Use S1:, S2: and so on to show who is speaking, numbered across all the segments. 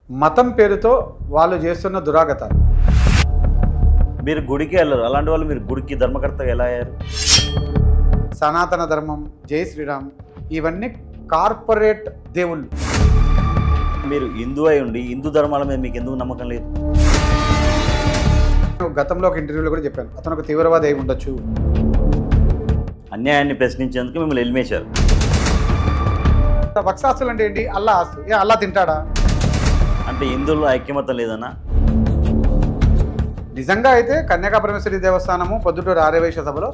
S1: మతం పేరుతో వాళ్ళు చేస్తున్న దురాగతాలు.
S2: మీరు గుడికి వెళ్ళరు, అలాంటి వాళ్ళు మీరు గుడికి ధర్మకర్తగా ఎలా అయ్యారు?
S1: సనాతన ధర్మం, జై శ్రీరామ్, ఇవన్నీ కార్పొరేట్ దేవుళ్ళు.
S2: మీరు హిందూ అయి ఉండి హిందూ ధర్మాల మీద మీకు ఎందుకు నమ్మకం లేదు?
S1: గతంలో ఒక ఇంటర్వ్యూలో కూడా చెప్పాను, అతను ఒక తీవ్రవాది అయి ఉండొచ్చు.
S2: అన్యాయాన్ని ప్రశ్నించేందుకు మిమ్మల్ని ఎలిమేశారు.
S1: వక్సాస్తులు అంటే ఏంటి? అల్లా ఆస్తు. అల్లా తింటాడా?
S2: అంటే హిందువుల్లో ఐక్యమతం లేదన్నా?
S1: నిజంగా అయితే కన్యకా పరమేశ్వరి దేవస్థానము పొద్దుటూరు ఆర్యవైశ్య సభలో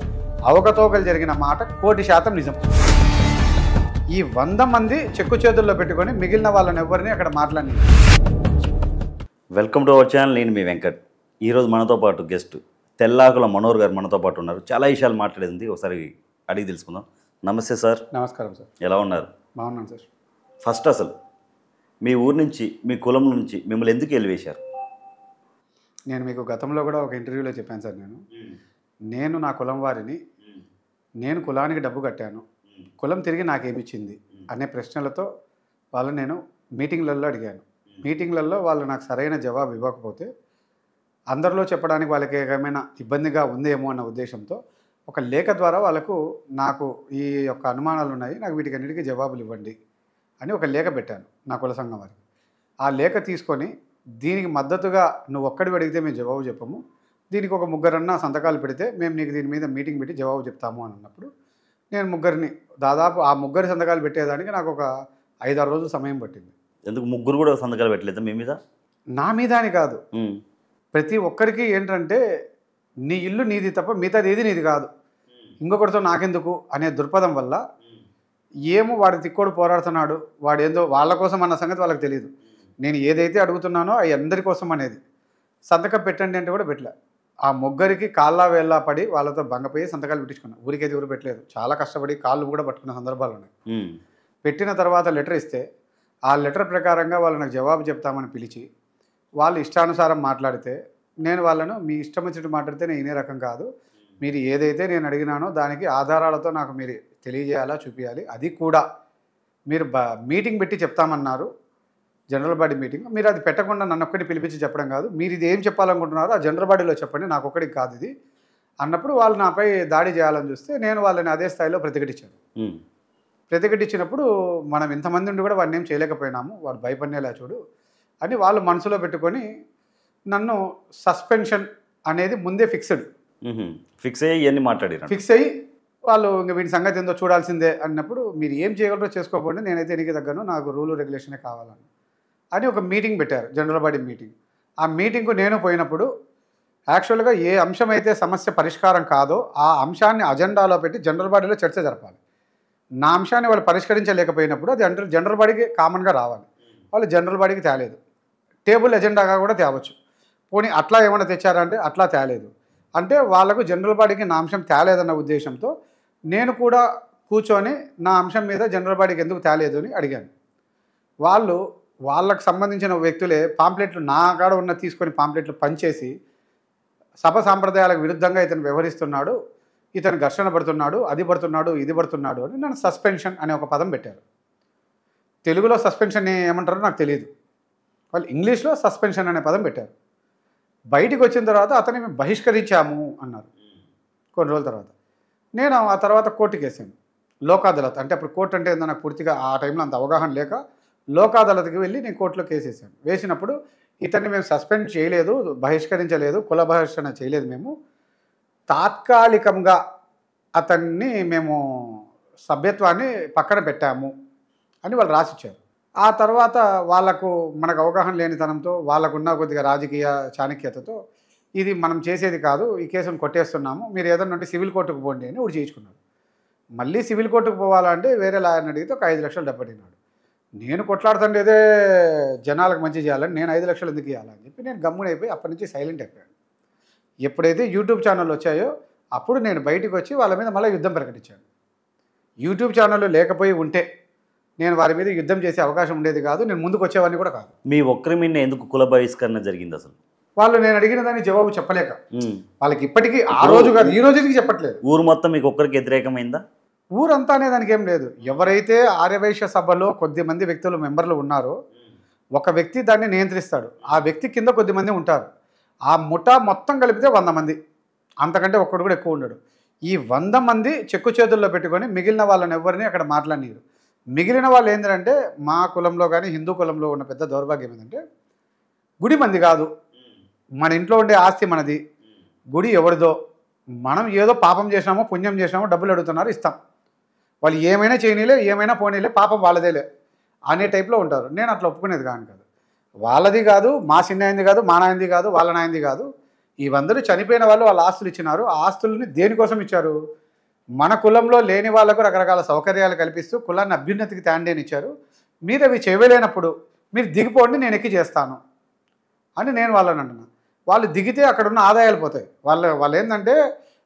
S1: అవకతవకలు జరిగిన మాట 1,00,00,000% నిజం. ఈ 100 మంది చెక్కు చేతుల్లో పెట్టుకొని మిగిలిన వాళ్ళని ఎవరిని అక్కడ మాట్లాడి.
S2: Welcome to our channel. నేను మీ వెంకట్. ఈరోజు మనతో పాటు గెస్ట్ తెల్లాకుల మనోహర్ గారు మనతో పాటు ఉన్నారు. చాలా విషయాలు మాట్లాడేది ఒకసారి అడిగి తెలుసుకుందాం. నమస్తే సార్.
S1: నమస్కారం సార్.
S2: ఎలా ఉన్నారు?
S1: బాగున్నాను సార్.
S2: ఫస్ట్ అసలు మీ ఊరు నుంచి, మీ కులం నుంచి మిమ్మల్ని ఎందుకు ఎలివేశారు?
S1: నేను మీకు గతంలో కూడా ఒక ఇంటర్వ్యూలో చెప్పాను సార్. నేను నా కులం వారిని, నేను కులానికి డబ్బు కట్టాను, కులం తిరిగి నాకేమిచ్చింది అనే ప్రశ్నలతో వాళ్ళు నేను మీటింగ్లలో అడిగాను. మీటింగ్లలో వాళ్ళు నాకు సరైన జవాబు ఇవ్వకపోతే అందరిలో చెప్పడానికి వాళ్ళకి ఏమైనా ఇబ్బందిగా ఉందేమో అన్న ఉద్దేశంతో ఒక లేఖ ద్వారా వాళ్ళకు నాకు ఈ యొక్క అనుమానాలు ఉన్నాయి, నాకు వీటికి అన్నిటికీ జవాబులు ఇవ్వండి అని ఒక లేఖ పెట్టాను నా కుల సంఘం వారికి. ఆ లేఖ తీసుకొని దీనికి మద్దతుగా నువ్వు ఒక్కడివి అడిగితే మేము జవాబు చెప్పము, దీనికి ఒక ముగ్గురన్నా సంతకాలు పెడితే మేము నీకు దీని మీద మీటింగ్ పెట్టి జవాబు చెప్తాము అని అన్నప్పుడు నేను ముగ్గురిని, దాదాపు ఆ ముగ్గురి సంతకాలు పెట్టేదానికి నాకు ఒక 5-6 రోజులు సమయం పట్టింది.
S2: ఎందుకు ముగ్గురు కూడా సంతకాలు పెట్టలేదు మీ మీద?
S1: నా మీద అని కాదు, ప్రతి ఒక్కరికి ఏంటంటే నీ ఇల్లు నీది తప్ప మిగతాది ఏది నీది కాదు, ఇంకొకరితో నాకెందుకు అనే దృక్పథం వల్ల ఏమో వాడి తిక్కోడు పోరాడుతున్నాడు, వాడు ఏందో వాళ్ళ కోసం అన్న సంగతి వాళ్ళకి తెలియదు. నేను ఏదైతే అడుగుతున్నానో అవి అందరి కోసం అనేది. సంతకం పెట్టండి అంటే కూడా పెట్టలే. ఆ ముగ్గురికి కాళ్ళ వేళ్ళ పడి వాళ్ళతో భంగపోయి సంతకాలు పెట్టించుకున్నాను. ఊరికైతే ఎవరు పెట్టలేదు, చాలా కష్టపడి కాళ్ళు కూడా పట్టుకున్న సందర్భాలు ఉన్నాయి. పెట్టిన తర్వాత లెటర్ ఇస్తే ఆ లెటర్ ప్రకారంగా వాళ్ళు నాకు జవాబు చెప్తామని పిలిచి వాళ్ళు ఇష్టానుసారం మాట్లాడితే నేను వాళ్ళను, మీ ఇష్టం వచ్చినట్టు మాట్లాడితే నేను ఇనే రకం కాదు, మీరు ఏదైతే నేను అడిగినానో దానికి ఆధారాలతో నాకు మీరు తెలియజేయాలా, చూపించాలి, అది కూడా మీరు మీటింగ్ పెట్టి చెప్తామన్నారు, జనరల్ బాడీ మీటింగ్, మీరు అది పెట్టకుండా నన్ను ఒక్కడిని పిలిపించి చెప్పడం కాదు, మీరు ఇది ఏం చెప్పాలనుకుంటున్నారో ఆ జనరల్ బాడీలో చెప్పండి, నాకు ఒక్కడికి కాదు ఇది అన్నప్పుడు వాళ్ళు నాపై దాడి చేయాలని చూస్తే నేను వాళ్ళని అదే స్థాయిలో ప్రతిఘటించాను. ప్రతిఘటించినప్పుడు మనం ఇంతమంది ఉండి కూడా వాడిని ఏం చేయలేకపోయినాము, వాడు భయపడినేలా చూడు అని వాళ్ళు మనసులో పెట్టుకొని నన్ను సస్పెన్షన్ అనేది ముందే ఫిక్స్
S2: అయ్యి ఇవన్నీ మాట్లాడారు.
S1: ఫిక్స్ అయ్యి వాళ్ళు ఇంకా వీడి సంగతి ఏందో చూడాల్సిందే అన్నప్పుడు మీరు ఏం చేయగలరో చేసుకోకపోండి, నేనైతే ఎన్నిక దగ్గర నాకు రూలు రెగ్యులేషనే కావాలని అని ఒక మీటింగ్ పెట్టారు, జనరల్ బాడీ మీటింగ్. ఆ మీటింగ్కు నేను పోయినప్పుడు యాక్చువల్గా ఏ అంశం అయితే సమస్య పరిష్కారం కాదో ఆ అంశాన్ని అజెండాలో పెట్టి జనరల్ బాడీలో చర్చ జరపాలి. నా అంశాన్ని వాళ్ళు పరిష్కరించలేకపోయినప్పుడు అది జనరల్ బాడీకి కామన్గా రావాలి. వాళ్ళు జనరల్ బాడీకి తేలేదు, టేబుల్ ఎజెండాగా కూడా తేవచ్చు. పోనీ అట్లా ఏమైనా తెచ్చారంటే అట్లా తేలేదు అంటే వాళ్ళకు జనరల్ బాడీకి నా అంశం తేలేదన్న ఉద్దేశంతో నేను కూడా కూర్చొని నా అంశం మీద జనరల్ బాడీకి ఎందుకు తేలేదు అని అడిగాను. వాళ్ళు వాళ్ళకు సంబంధించిన వ్యక్తులే పాంప్లెట్లు నా కాడ ఉన్న తీసుకొని పాంప్లెట్లు పంచేసి సభ సాంప్రదాయాలకు విరుద్ధంగా ఇతను వ్యవహరిస్తున్నాడు, ఇతను ఘర్షణ పడుతున్నాడు, అది పడుతున్నాడు, ఇది పడుతున్నాడు అని నన్ను సస్పెన్షన్ అనే ఒక పదం పెట్టారు. తెలుగులో సస్పెన్షన్ ఏమంటారో నాకు తెలియదు, వాళ్ళు ఇంగ్లీష్లో సస్పెన్షన్ అనే పదం పెట్టారు. బయటికి వచ్చిన తర్వాత అతన్ని మేము బహిష్కరించాము అన్నారు. కొన్ని రోజుల తర్వాత నేను ఆ తర్వాత కోర్టుకి వేసాను, లోక్ అదాలత్. అంటే అప్పుడు కోర్టు అంటే ఏందో నాకు పూర్తిగా ఆ టైంలో అంత అవగాహన లేక లోక్ అదాలత్కి వెళ్ళి నేను కోర్టులో కేసు వేసాను. వేసినప్పుడు ఇతన్ని మేము సస్పెండ్ చేయలేదు, బహిష్కరించలేదు, కుల బహిష్కరణ చేయలేదు, మేము తాత్కాలికంగా అతన్ని మేము సభ్యత్వాన్ని పక్కన పెట్టాము అని వాళ్ళు రాసిచ్చారు. ఆ తర్వాత వాళ్ళకు మనకు అవగాహన లేనితనంతో వాళ్ళకున్న కొద్దిగా రాజకీయ చాణక్యతతో ఇది మనం చేసేది కాదు, ఈ కేసును కొట్టేస్తున్నాము, మీరు ఏదన్నా ఉంటే సివిల్ కోర్టుకు పోండి అని ఒకటి చేయించుకున్నారు. మళ్ళీ సివిల్ కోర్టుకు పోవాలంటే వేరే లాయర్ని అడిగితే ఒక 5 లక్షలు డబ్బడినాడు. నేను కొట్లాడుతుండేదే జనాలకు మంచి చేయాలని, నేను 5 లక్షలు ఎందుకు ఇవ్వాలని చెప్పి నేను గమ్మునైపోయి అప్పటి నుంచి సైలెంట్ అయిపోయాను. ఎప్పుడైతే యూట్యూబ్ ఛానల్ వచ్చాయో అప్పుడు నేను బయటకు వచ్చి వాళ్ళ మీద మళ్ళీ యుద్ధం ప్రకటించాను. యూట్యూబ్ ఛానల్ లేకపోయి ఉంటే నేను వారి మీద యుద్ధం చేసే అవకాశం ఉండేది కాదు, నేను ముందుకు వచ్చేవాడిని కూడా కాదు.
S2: మీ ఒక్కరి మీద ఎందుకు కుల బహిష్కరణ జరిగింది అసలు?
S1: వాళ్ళు నేను అడిగిన దానికి జవాబు చెప్పలేక వాళ్ళకి ఇప్పటికీ ఆ రోజు కాదు ఈ రోజుకి చెప్పట్లేదు.
S2: ఊరు మొత్తం మీకు ఒక్కరికి వ్యతిరేకమైందా?
S1: ఊరంతా అనే దానికి ఏం లేదు. ఎవరైతే ఆర్యవైశ్య సభలో కొద్ది మంది వ్యక్తులు మెంబర్లు ఉన్నారో ఒక వ్యక్తి దాన్ని నియంత్రిస్తాడు. ఆ వ్యక్తి కింద కొద్దిమంది ఉంటారు. ఆ ముఠా మొత్తం కలిపితే 100 మంది, అంతకంటే ఒక్కడు కూడా ఎక్కువ ఉండడు. ఈ 100 మంది చెక్కు చేతుల్లో పెట్టుకొని మిగిలిన వాళ్ళని ఎవరిని అక్కడ మాట్లాడనీయరు. మిగిలిన వాళ్ళు ఏంటంటే మా కులంలో కానీ హిందూ కులంలో ఉన్న పెద్ద దౌర్భాగ్యం ఏంటంటే గుడి మంది కాదు, మన ఇంట్లో ఉండే ఆస్తి మనది, గుడి ఎవరిదో, మనం ఏదో పాపం చేసినామో పుణ్యం చేసినామో డబ్బులు అడుగుతున్నారు ఇస్తాం, వాళ్ళు ఏమైనా చేయనీలే ఏమైనా పోనీలే పాపం వాళ్ళదేలే అనే టైప్లో ఉంటారు. నేను అట్లా ఒప్పుకునేది కాదు. వాళ్ళది కాదు, మా చిన్నాయింది కాదు, మా నాయంది కాదు, వాళ్ళ నాయంది కాదు. ఇవందరూ చనిపోయిన వాళ్ళు వాళ్ళ ఆస్తులు ఇచ్చినారు. ఆ ఆస్తుల్ని దేనికోసం ఇచ్చారు? మన కులంలో లేని వాళ్ళకు రకరకాల సౌకర్యాలు కల్పిస్తూ కులాన్ని అభ్యున్నతికి తాండేని ఇచ్చారు. మీరు అవి చేయలేనప్పుడు మీరు దిగిపోండి, నేను ఎక్కి చేస్తాను అని నేను వాళ్ళని అంటున్నాను. వాళ్ళు దిగితే అక్కడ ఉన్న ఆదాయాలు పోతాయి. వాళ్ళు ఏంటంటే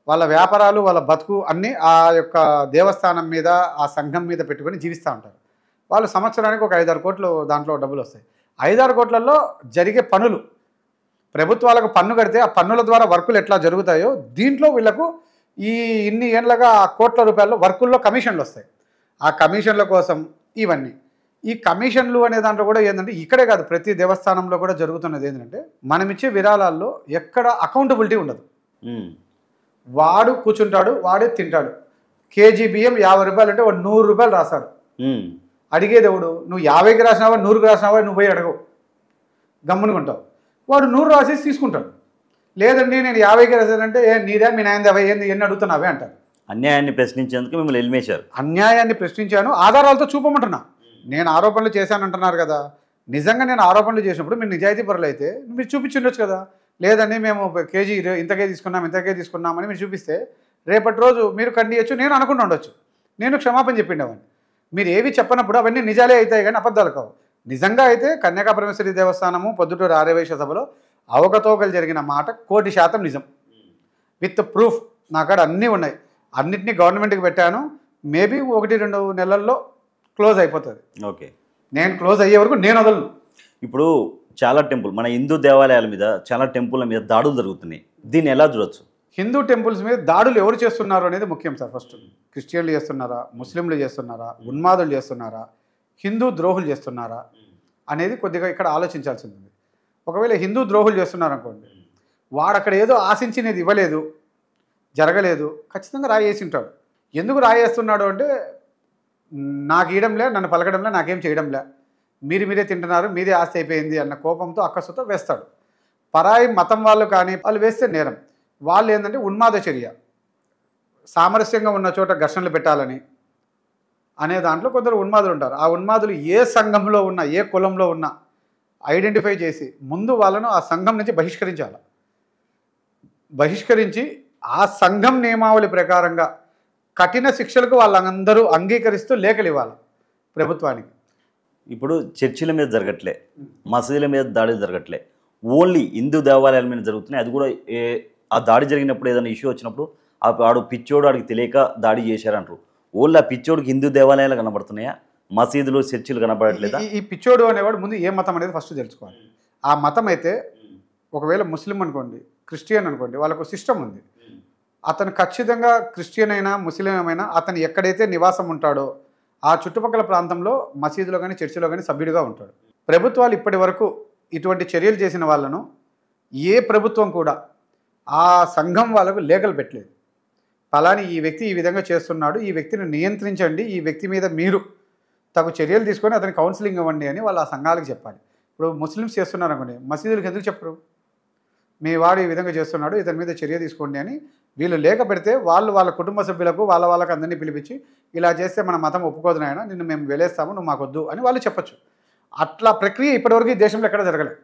S1: వాళ్ళ వ్యాపారాలు వాళ్ళ బతుకు అన్నీ ఆ యొక్క దేవస్థానం మీద ఆ సంఘం మీద పెట్టుకొని జీవిస్తూ ఉంటారు. వాళ్ళు సంవత్సరానికి ఒక 5-6 కోట్లు దాంట్లో డబ్బులు వస్తాయి. 5-6 కోట్లలో జరిగే పనులు, ప్రభుత్వాలకు పన్ను కడితే ఆ పన్నుల ద్వారా వర్కులు ఎట్లా జరుగుతాయో దీంట్లో వీళ్ళకు ఈ ఇన్ని ఏళ్ళగా ఆ కోట్ల రూపాయల్లో వర్కుల్లో కమిషన్లు వస్తాయి. ఆ కమిషన్ల కోసం ఇవన్నీ, ఈ కమిషన్లు అనే దాంట్లో కూడా ఏంటంటే ఇక్కడే కాదు ప్రతి దేవస్థానంలో కూడా జరుగుతున్నది ఏంటంటే మనం ఇచ్చే విరాళాల్లో ఎక్కడ అకౌంటబిలిటీ ఉండదు. వాడు కూర్చుంటాడు, వాడే తింటాడు. కేజీ బియ్యం 50 రూపాయలు అంటే వాడు 100 రూపాయలు రాస్తాడు. అడిగేది ఎవడు? నువ్వు 50కి రాసినావా 100కి రాసినావా నువ్వు పోయి అడగవు, గమ్మునుకుంటావు. వాడు 100 రాసేసి తీసుకుంటాడు. లేదండి నేను 50కి రాశానంటే నీదే మీ నాయనది 50 ఎన్ని అడుగుతున్నావే అంటారు.
S2: అన్యాయాన్ని ప్రశ్నించేందుకు మిమ్మల్ని ఎలిమేశారు.
S1: అన్యాయాన్ని ప్రశ్నించాను, ఆధారాలతో చూపమంటున్నా. నేను ఆరోపణలు చేశానంటున్నారు కదా, నిజంగా నేను ఆరోపణలు చేసినప్పుడు మీరు నిజాయితీ పరులు అయితే మీరు చూపించుండొచ్చు కదా. లేదండి మేము కేజీ ఇంతకే తీసుకున్నామని మీరు చూపిస్తే రేపటి రోజు మీరు ఖండియచ్చు, నేను అనుకుంటూ ఉండొచ్చు, నేను క్షమాపణ చెప్పిండేవాడిని. మీరు ఏవి చెప్పనప్పుడు అవన్నీ నిజాలే అవుతాయి కానీ అబద్ధాలు కావు. నిజంగా అయితే కన్యకా పరమేశ్వరి దేవస్థానము పొద్దుటూరు ఆర్యవైశ్య సభలో అవకతవకలు జరిగిన మాట 1,00,00,000% నిజం, విత్ ప్రూఫ్. నా కాడ అన్నీ ఉన్నాయి. అన్నిటినీ గవర్నమెంట్కి పెట్టాను. మేబీ 1-2 నెలల్లో క్లోజ్ అయిపోతుంది.
S2: ఓకే,
S1: నేను క్లోజ్ అయ్యే వరకు నేను వదలను.
S2: ఇప్పుడు చాలా మన హిందూ దేవాలయాల మీద చాలా టెంపుల్ల మీద దాడులు జరుగుతున్నాయి. దీన్ని ఎలా చూడొచ్చు?
S1: హిందూ టెంపుల్స్ మీద దాడులు ఎవరు చేస్తున్నారు అనేది ముఖ్యం సార్. ఫస్ట్ క్రిస్టియన్లు చేస్తున్నారా, ముస్లింలు చేస్తున్నారా, ఉన్మాదులు చేస్తున్నారా, హిందూ ద్రోహులు చేస్తున్నారా అనేది కొద్దిగా ఇక్కడ ఆలోచించాల్సి ఉంది. ఒకవేళ హిందూ ద్రోహులు చేస్తున్నారనుకోండి, వాడు అక్కడ ఏదో ఆశించినది ఇవ్వలేదు, జరగలేదు, ఖచ్చితంగా రాయేసి ఉంటాడు. ఎందుకు రాయేస్తున్నాడు అంటే నాకు ఇయడంలే, నన్ను పలకడంలే, నాకేం చేయడంలే, మీరే తింటున్నారు, మీదే ఆస్తి అయిపోయింది అన్న కోపంతో అక్కసుతో వేస్తాడు. పరాయి మతం వాళ్ళు కానీ వాళ్ళు వేస్తే నేరం. వాళ్ళు ఏంటంటే ఉన్మాద చర్య, సామరస్యంగా ఉన్న చోట ఘర్షణలు పెట్టాలని అనే దాంట్లో కొందరు ఉన్మాదులు ఉంటారు. ఆ ఉన్మాదులు ఏ సంఘంలో ఉన్నా ఏ కులంలో ఉన్నా ఐడెంటిఫై చేసి ముందు వాళ్ళను ఆ సంఘం నుంచి బహిష్కరించి ఆ సంఘం నియమావళి ప్రకారంగా కఠిన శిక్షలకు వాళ్ళందరూ అంగీకరిస్తూ లేఖలు ఇవ్వాలి ప్రభుత్వానికి.
S2: ఇప్పుడు చర్చిల మీద జరగట్లే, మసీదుల మీద దాడి జరగట్లే, ఓన్లీ హిందూ దేవాలయాల మీద జరుగుతున్నాయి. అది కూడా ఆ దాడి జరిగినప్పుడు ఏదైనా ఇష్యూ వచ్చినప్పుడు ఆడు పిచ్చోడు ఆడికి తెలియక దాడి చేశారంటారు. ఓన్లీ ఆ పిచ్చోడికి హిందూ దేవాలయాలు కనబడుతున్నాయా, మసీదులు చర్చిలు కనబడట్లేదా?
S1: ఈ పిచ్చోడు అనేవాడు ముందు ఏ మతం అనేది ఫస్ట్ తెలుసుకోవాలి. ఆ మతం అయితే ఒకవేళ ముస్లిం అనుకోండి, క్రిస్టియన్ అనుకోండి, వాళ్ళకు సిస్టమ్ ఉంది. అతను ఖచ్చితంగా క్రిస్టియన్ అయినా ముస్లిం అయినా అతను ఎక్కడైతే నివాసం ఉంటాడో ఆ చుట్టుపక్కల ప్రాంతంలో మసీదులో కానీ చర్చిలో కానీ సభ్యుడిగా ఉంటాడు. ప్రభుత్వాలు ఇప్పటి వరకు ఇటువంటి చర్యలు చేసిన వాళ్ళను ఏ ప్రభుత్వం కూడా ఆ సంఘం వాళ్ళకు లేఖలు పెట్టలేదు. ఫలాని ఈ వ్యక్తి ఈ విధంగా చేస్తున్నాడు, ఈ వ్యక్తిని నియంత్రించండి, ఈ వ్యక్తి మీద మీరు తగు చర్యలు తీసుకొని అతనికి కౌన్సిలింగ్ ఇవ్వండి అని వాళ్ళు ఆ సంఘాలకు చెప్పాలి. ఇప్పుడు ముస్లిమ్స్ చేస్తున్నారు అనుకోండి, మసీదులకు ఎందుకు చెప్పరు? మీ వాడు ఈ విధంగా చేస్తున్నాడు, ఇతని మీద చర్య తీసుకోండి అని వీళ్ళు లేఖ పెడితే వాళ్ళ కుటుంబ సభ్యులకు వాళ్ళకి అందరినీ పిలిపించి ఇలా చేస్తే మన మతం ఒప్పుకోదు నాయన, నిన్ను మేము వెలేస్తాము, నువ్వు మాకొద్దు అని వాళ్ళు చెప్పచ్చు. అట్లా ప్రక్రియ ఇప్పటివరకు ఈ దేశంలో ఎక్కడ జరగలేదు.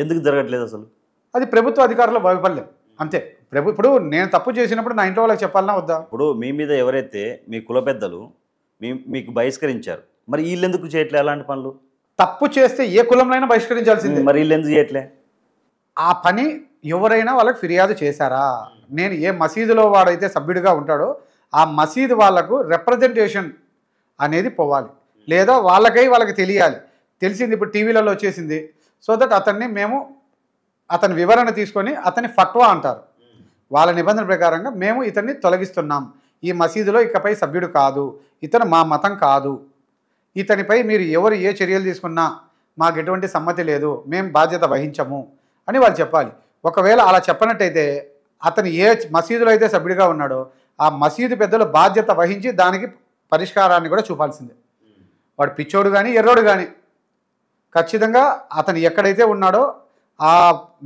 S2: ఎందుకు జరగట్లేదు అసలు?
S1: అది ప్రభుత్వ అధికారుల వైఫల్యం అంతే. ఇప్పుడు నేను తప్పు చేసినప్పుడు నా ఇంట్లో వాళ్ళకి చెప్పాలన్నా వద్దా?
S2: ఇప్పుడు మీ మీద ఎవరైతే మీ కుల పెద్దలు మీకు బహిష్కరించారు, మరి వీళ్ళు ఎందుకు చేయట్లే అలాంటి పనులు?
S1: తప్పు చేస్తే ఏ కులంలో అయినా బహిష్కరించాల్సిందే.
S2: మరి వీళ్ళు ఎందుకు చేయట్లే?
S1: ఆ పని ఎవరైనా వాళ్ళకి ఫిర్యాదు చేశారా? నేను ఏ మసీదులో వాడైతే సభ్యుడిగా ఉంటాడో ఆ మసీదు వాళ్లకు రిప్రజెంటేషన్ అనేది పోవాలి, లేదా వాళ్ళకి తెలియాలి. తెలిసింది ఇప్పుడు టీవీలలో వచ్చేసింది. సో దట్ అతని వివరణ తీసుకొని అతని ఫట్వా అంటారు. వాళ్ళ నిబంధన ప్రకారంగా మేము ఇతన్ని తొలగిస్తున్నాం, ఈ మసీదులో ఇకపై సభ్యుడు కాదు, ఇతను మా మతం కాదు, ఇతనిపై మీరు ఎవరు ఏ చర్యలు తీసుకున్నా మాకు ఎటువంటి సమ్మతి లేదు, మేము బాధ్యత వహించము అని వాళ్ళు చెప్పాలి. ఒకవేళ అలా చెప్పనట్టయితే అతను ఏ మసీదులో అయితే సభ్యుడిగా ఉన్నాడో ఆ మసీదు పెద్దలు బాధ్యత వహించి దానికి పరిష్కారాన్ని కూడా చూపాల్సిందే. వాడు పిచ్చోడు కానీ ఎర్రోడు కానీ ఖచ్చితంగా అతను ఎక్కడైతే ఉన్నాడో ఆ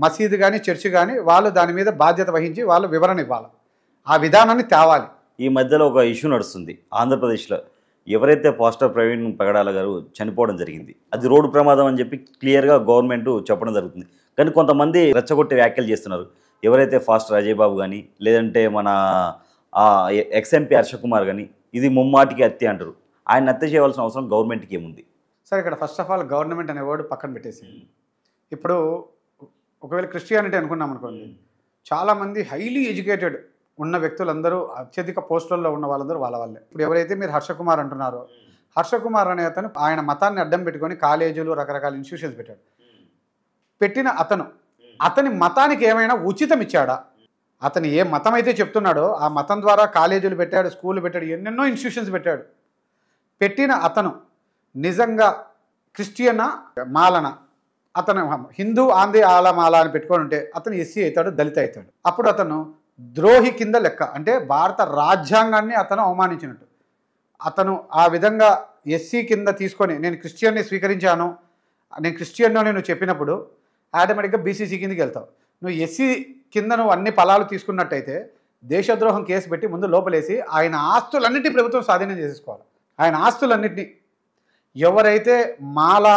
S1: మసీదు కానీ చర్చి కానీ వాళ్ళు దాని మీద బాధ్యత వహించి వాళ్ళు వివరణ ఇవ్వాలి, ఆ విధానాన్ని తేవాలి.
S2: ఈ మధ్యలో ఒక ఇష్యూ నడుస్తుంది ఆంధ్రప్రదేశ్లో. ఎవరైతే పాస్టర్ ప్రవీణ్ పగడాల గారు చనిపోవడం జరిగింది, అది రోడ్డు ప్రమాదం అని చెప్పి క్లియర్గా గవర్నమెంట్ చెప్పడం జరుగుతుంది. కానీ కొంతమంది రెచ్చగొట్టి వ్యాఖ్యలు చేస్తున్నారు. ఎవరైతే పాస్టర్ అజయ్ బాబు కానీ లేదంటే మన ఎక్స్ఎంపీ హర్షకుమార్ కానీ ఇది ముమ్మాటికి హత్య అంటారు. ఆయన హత్య చేయవలసిన అవసరం గవర్నమెంట్కి ఏముంది?
S1: సరే, ఇక్కడ ఫస్ట్ ఆఫ్ ఆల్ గవర్నమెంట్ అనే వర్డ్ పక్కన పెట్టేసి, ఇప్పుడు ఒకవేళ క్రిస్టియానిటీ అనుకున్నాం అనుకోండి, చాలామంది హైలీ ఎడ్యుకేటెడ్ ఉన్న వ్యక్తులందరూ అత్యధిక పోస్టుల్లో ఉన్న వాళ్ళందరూ వాళ్ళే. ఇప్పుడు ఎవరైతే మీరు హర్షకుమార్ అంటున్నారో, హర్షకుమార్ అనే అతను ఆయన మతాన్ని అడ్డం పెట్టుకొని కాలేజీలు రకరకాల ఇన్స్టిట్యూషన్స్ పెట్టాడు. పెట్టిన అతని మతానికి ఏమైనా ఉచితం ఇచ్చాడా? అతను ఏ మతం అయితే చెప్తున్నాడో ఆ మతం ద్వారా కాలేజీలు పెట్టాడు, స్కూళ్ళు పెట్టాడు, ఎన్నెన్నో ఇన్స్టిట్యూషన్స్ పెట్టాడు. పెట్టిన అతను నిజంగా క్రిస్టియనా మాలన, అతను హిందూ ఆంధ్ర ఆలమాల అని పెట్టుకొని ఉంటే అతను ఎస్సీ అవుతాడు, దళిత అవుతాడు. అప్పుడు అతను ద్రోహి కింద లెక్క, అంటే భారత రాజ్యాంగాన్ని అతను అవమానించినట్టు. అతను ఆ విధంగా ఎస్సీ కింద తీసుకొని నేను క్రిస్టియన్ని స్వీకరించాను, నేను క్రిస్టియన్ను నువ్వు చెప్పినప్పుడు ఆటోమేటిక్గా బీసీసీ కిందకి వెళ్తావు. నువ్వు ఎస్సీ కింద నువ్వు అన్ని ఫలాలు తీసుకున్నట్టయితే దేశద్రోహం కేసు పెట్టి ముందు లోపలేసి ఆయన ఆస్తులన్నింటినీ ప్రభుత్వం స్వాధీనం చేసేసుకోవాలి. ఆయన ఆస్తులన్నింటినీ ఎవరైతే మాల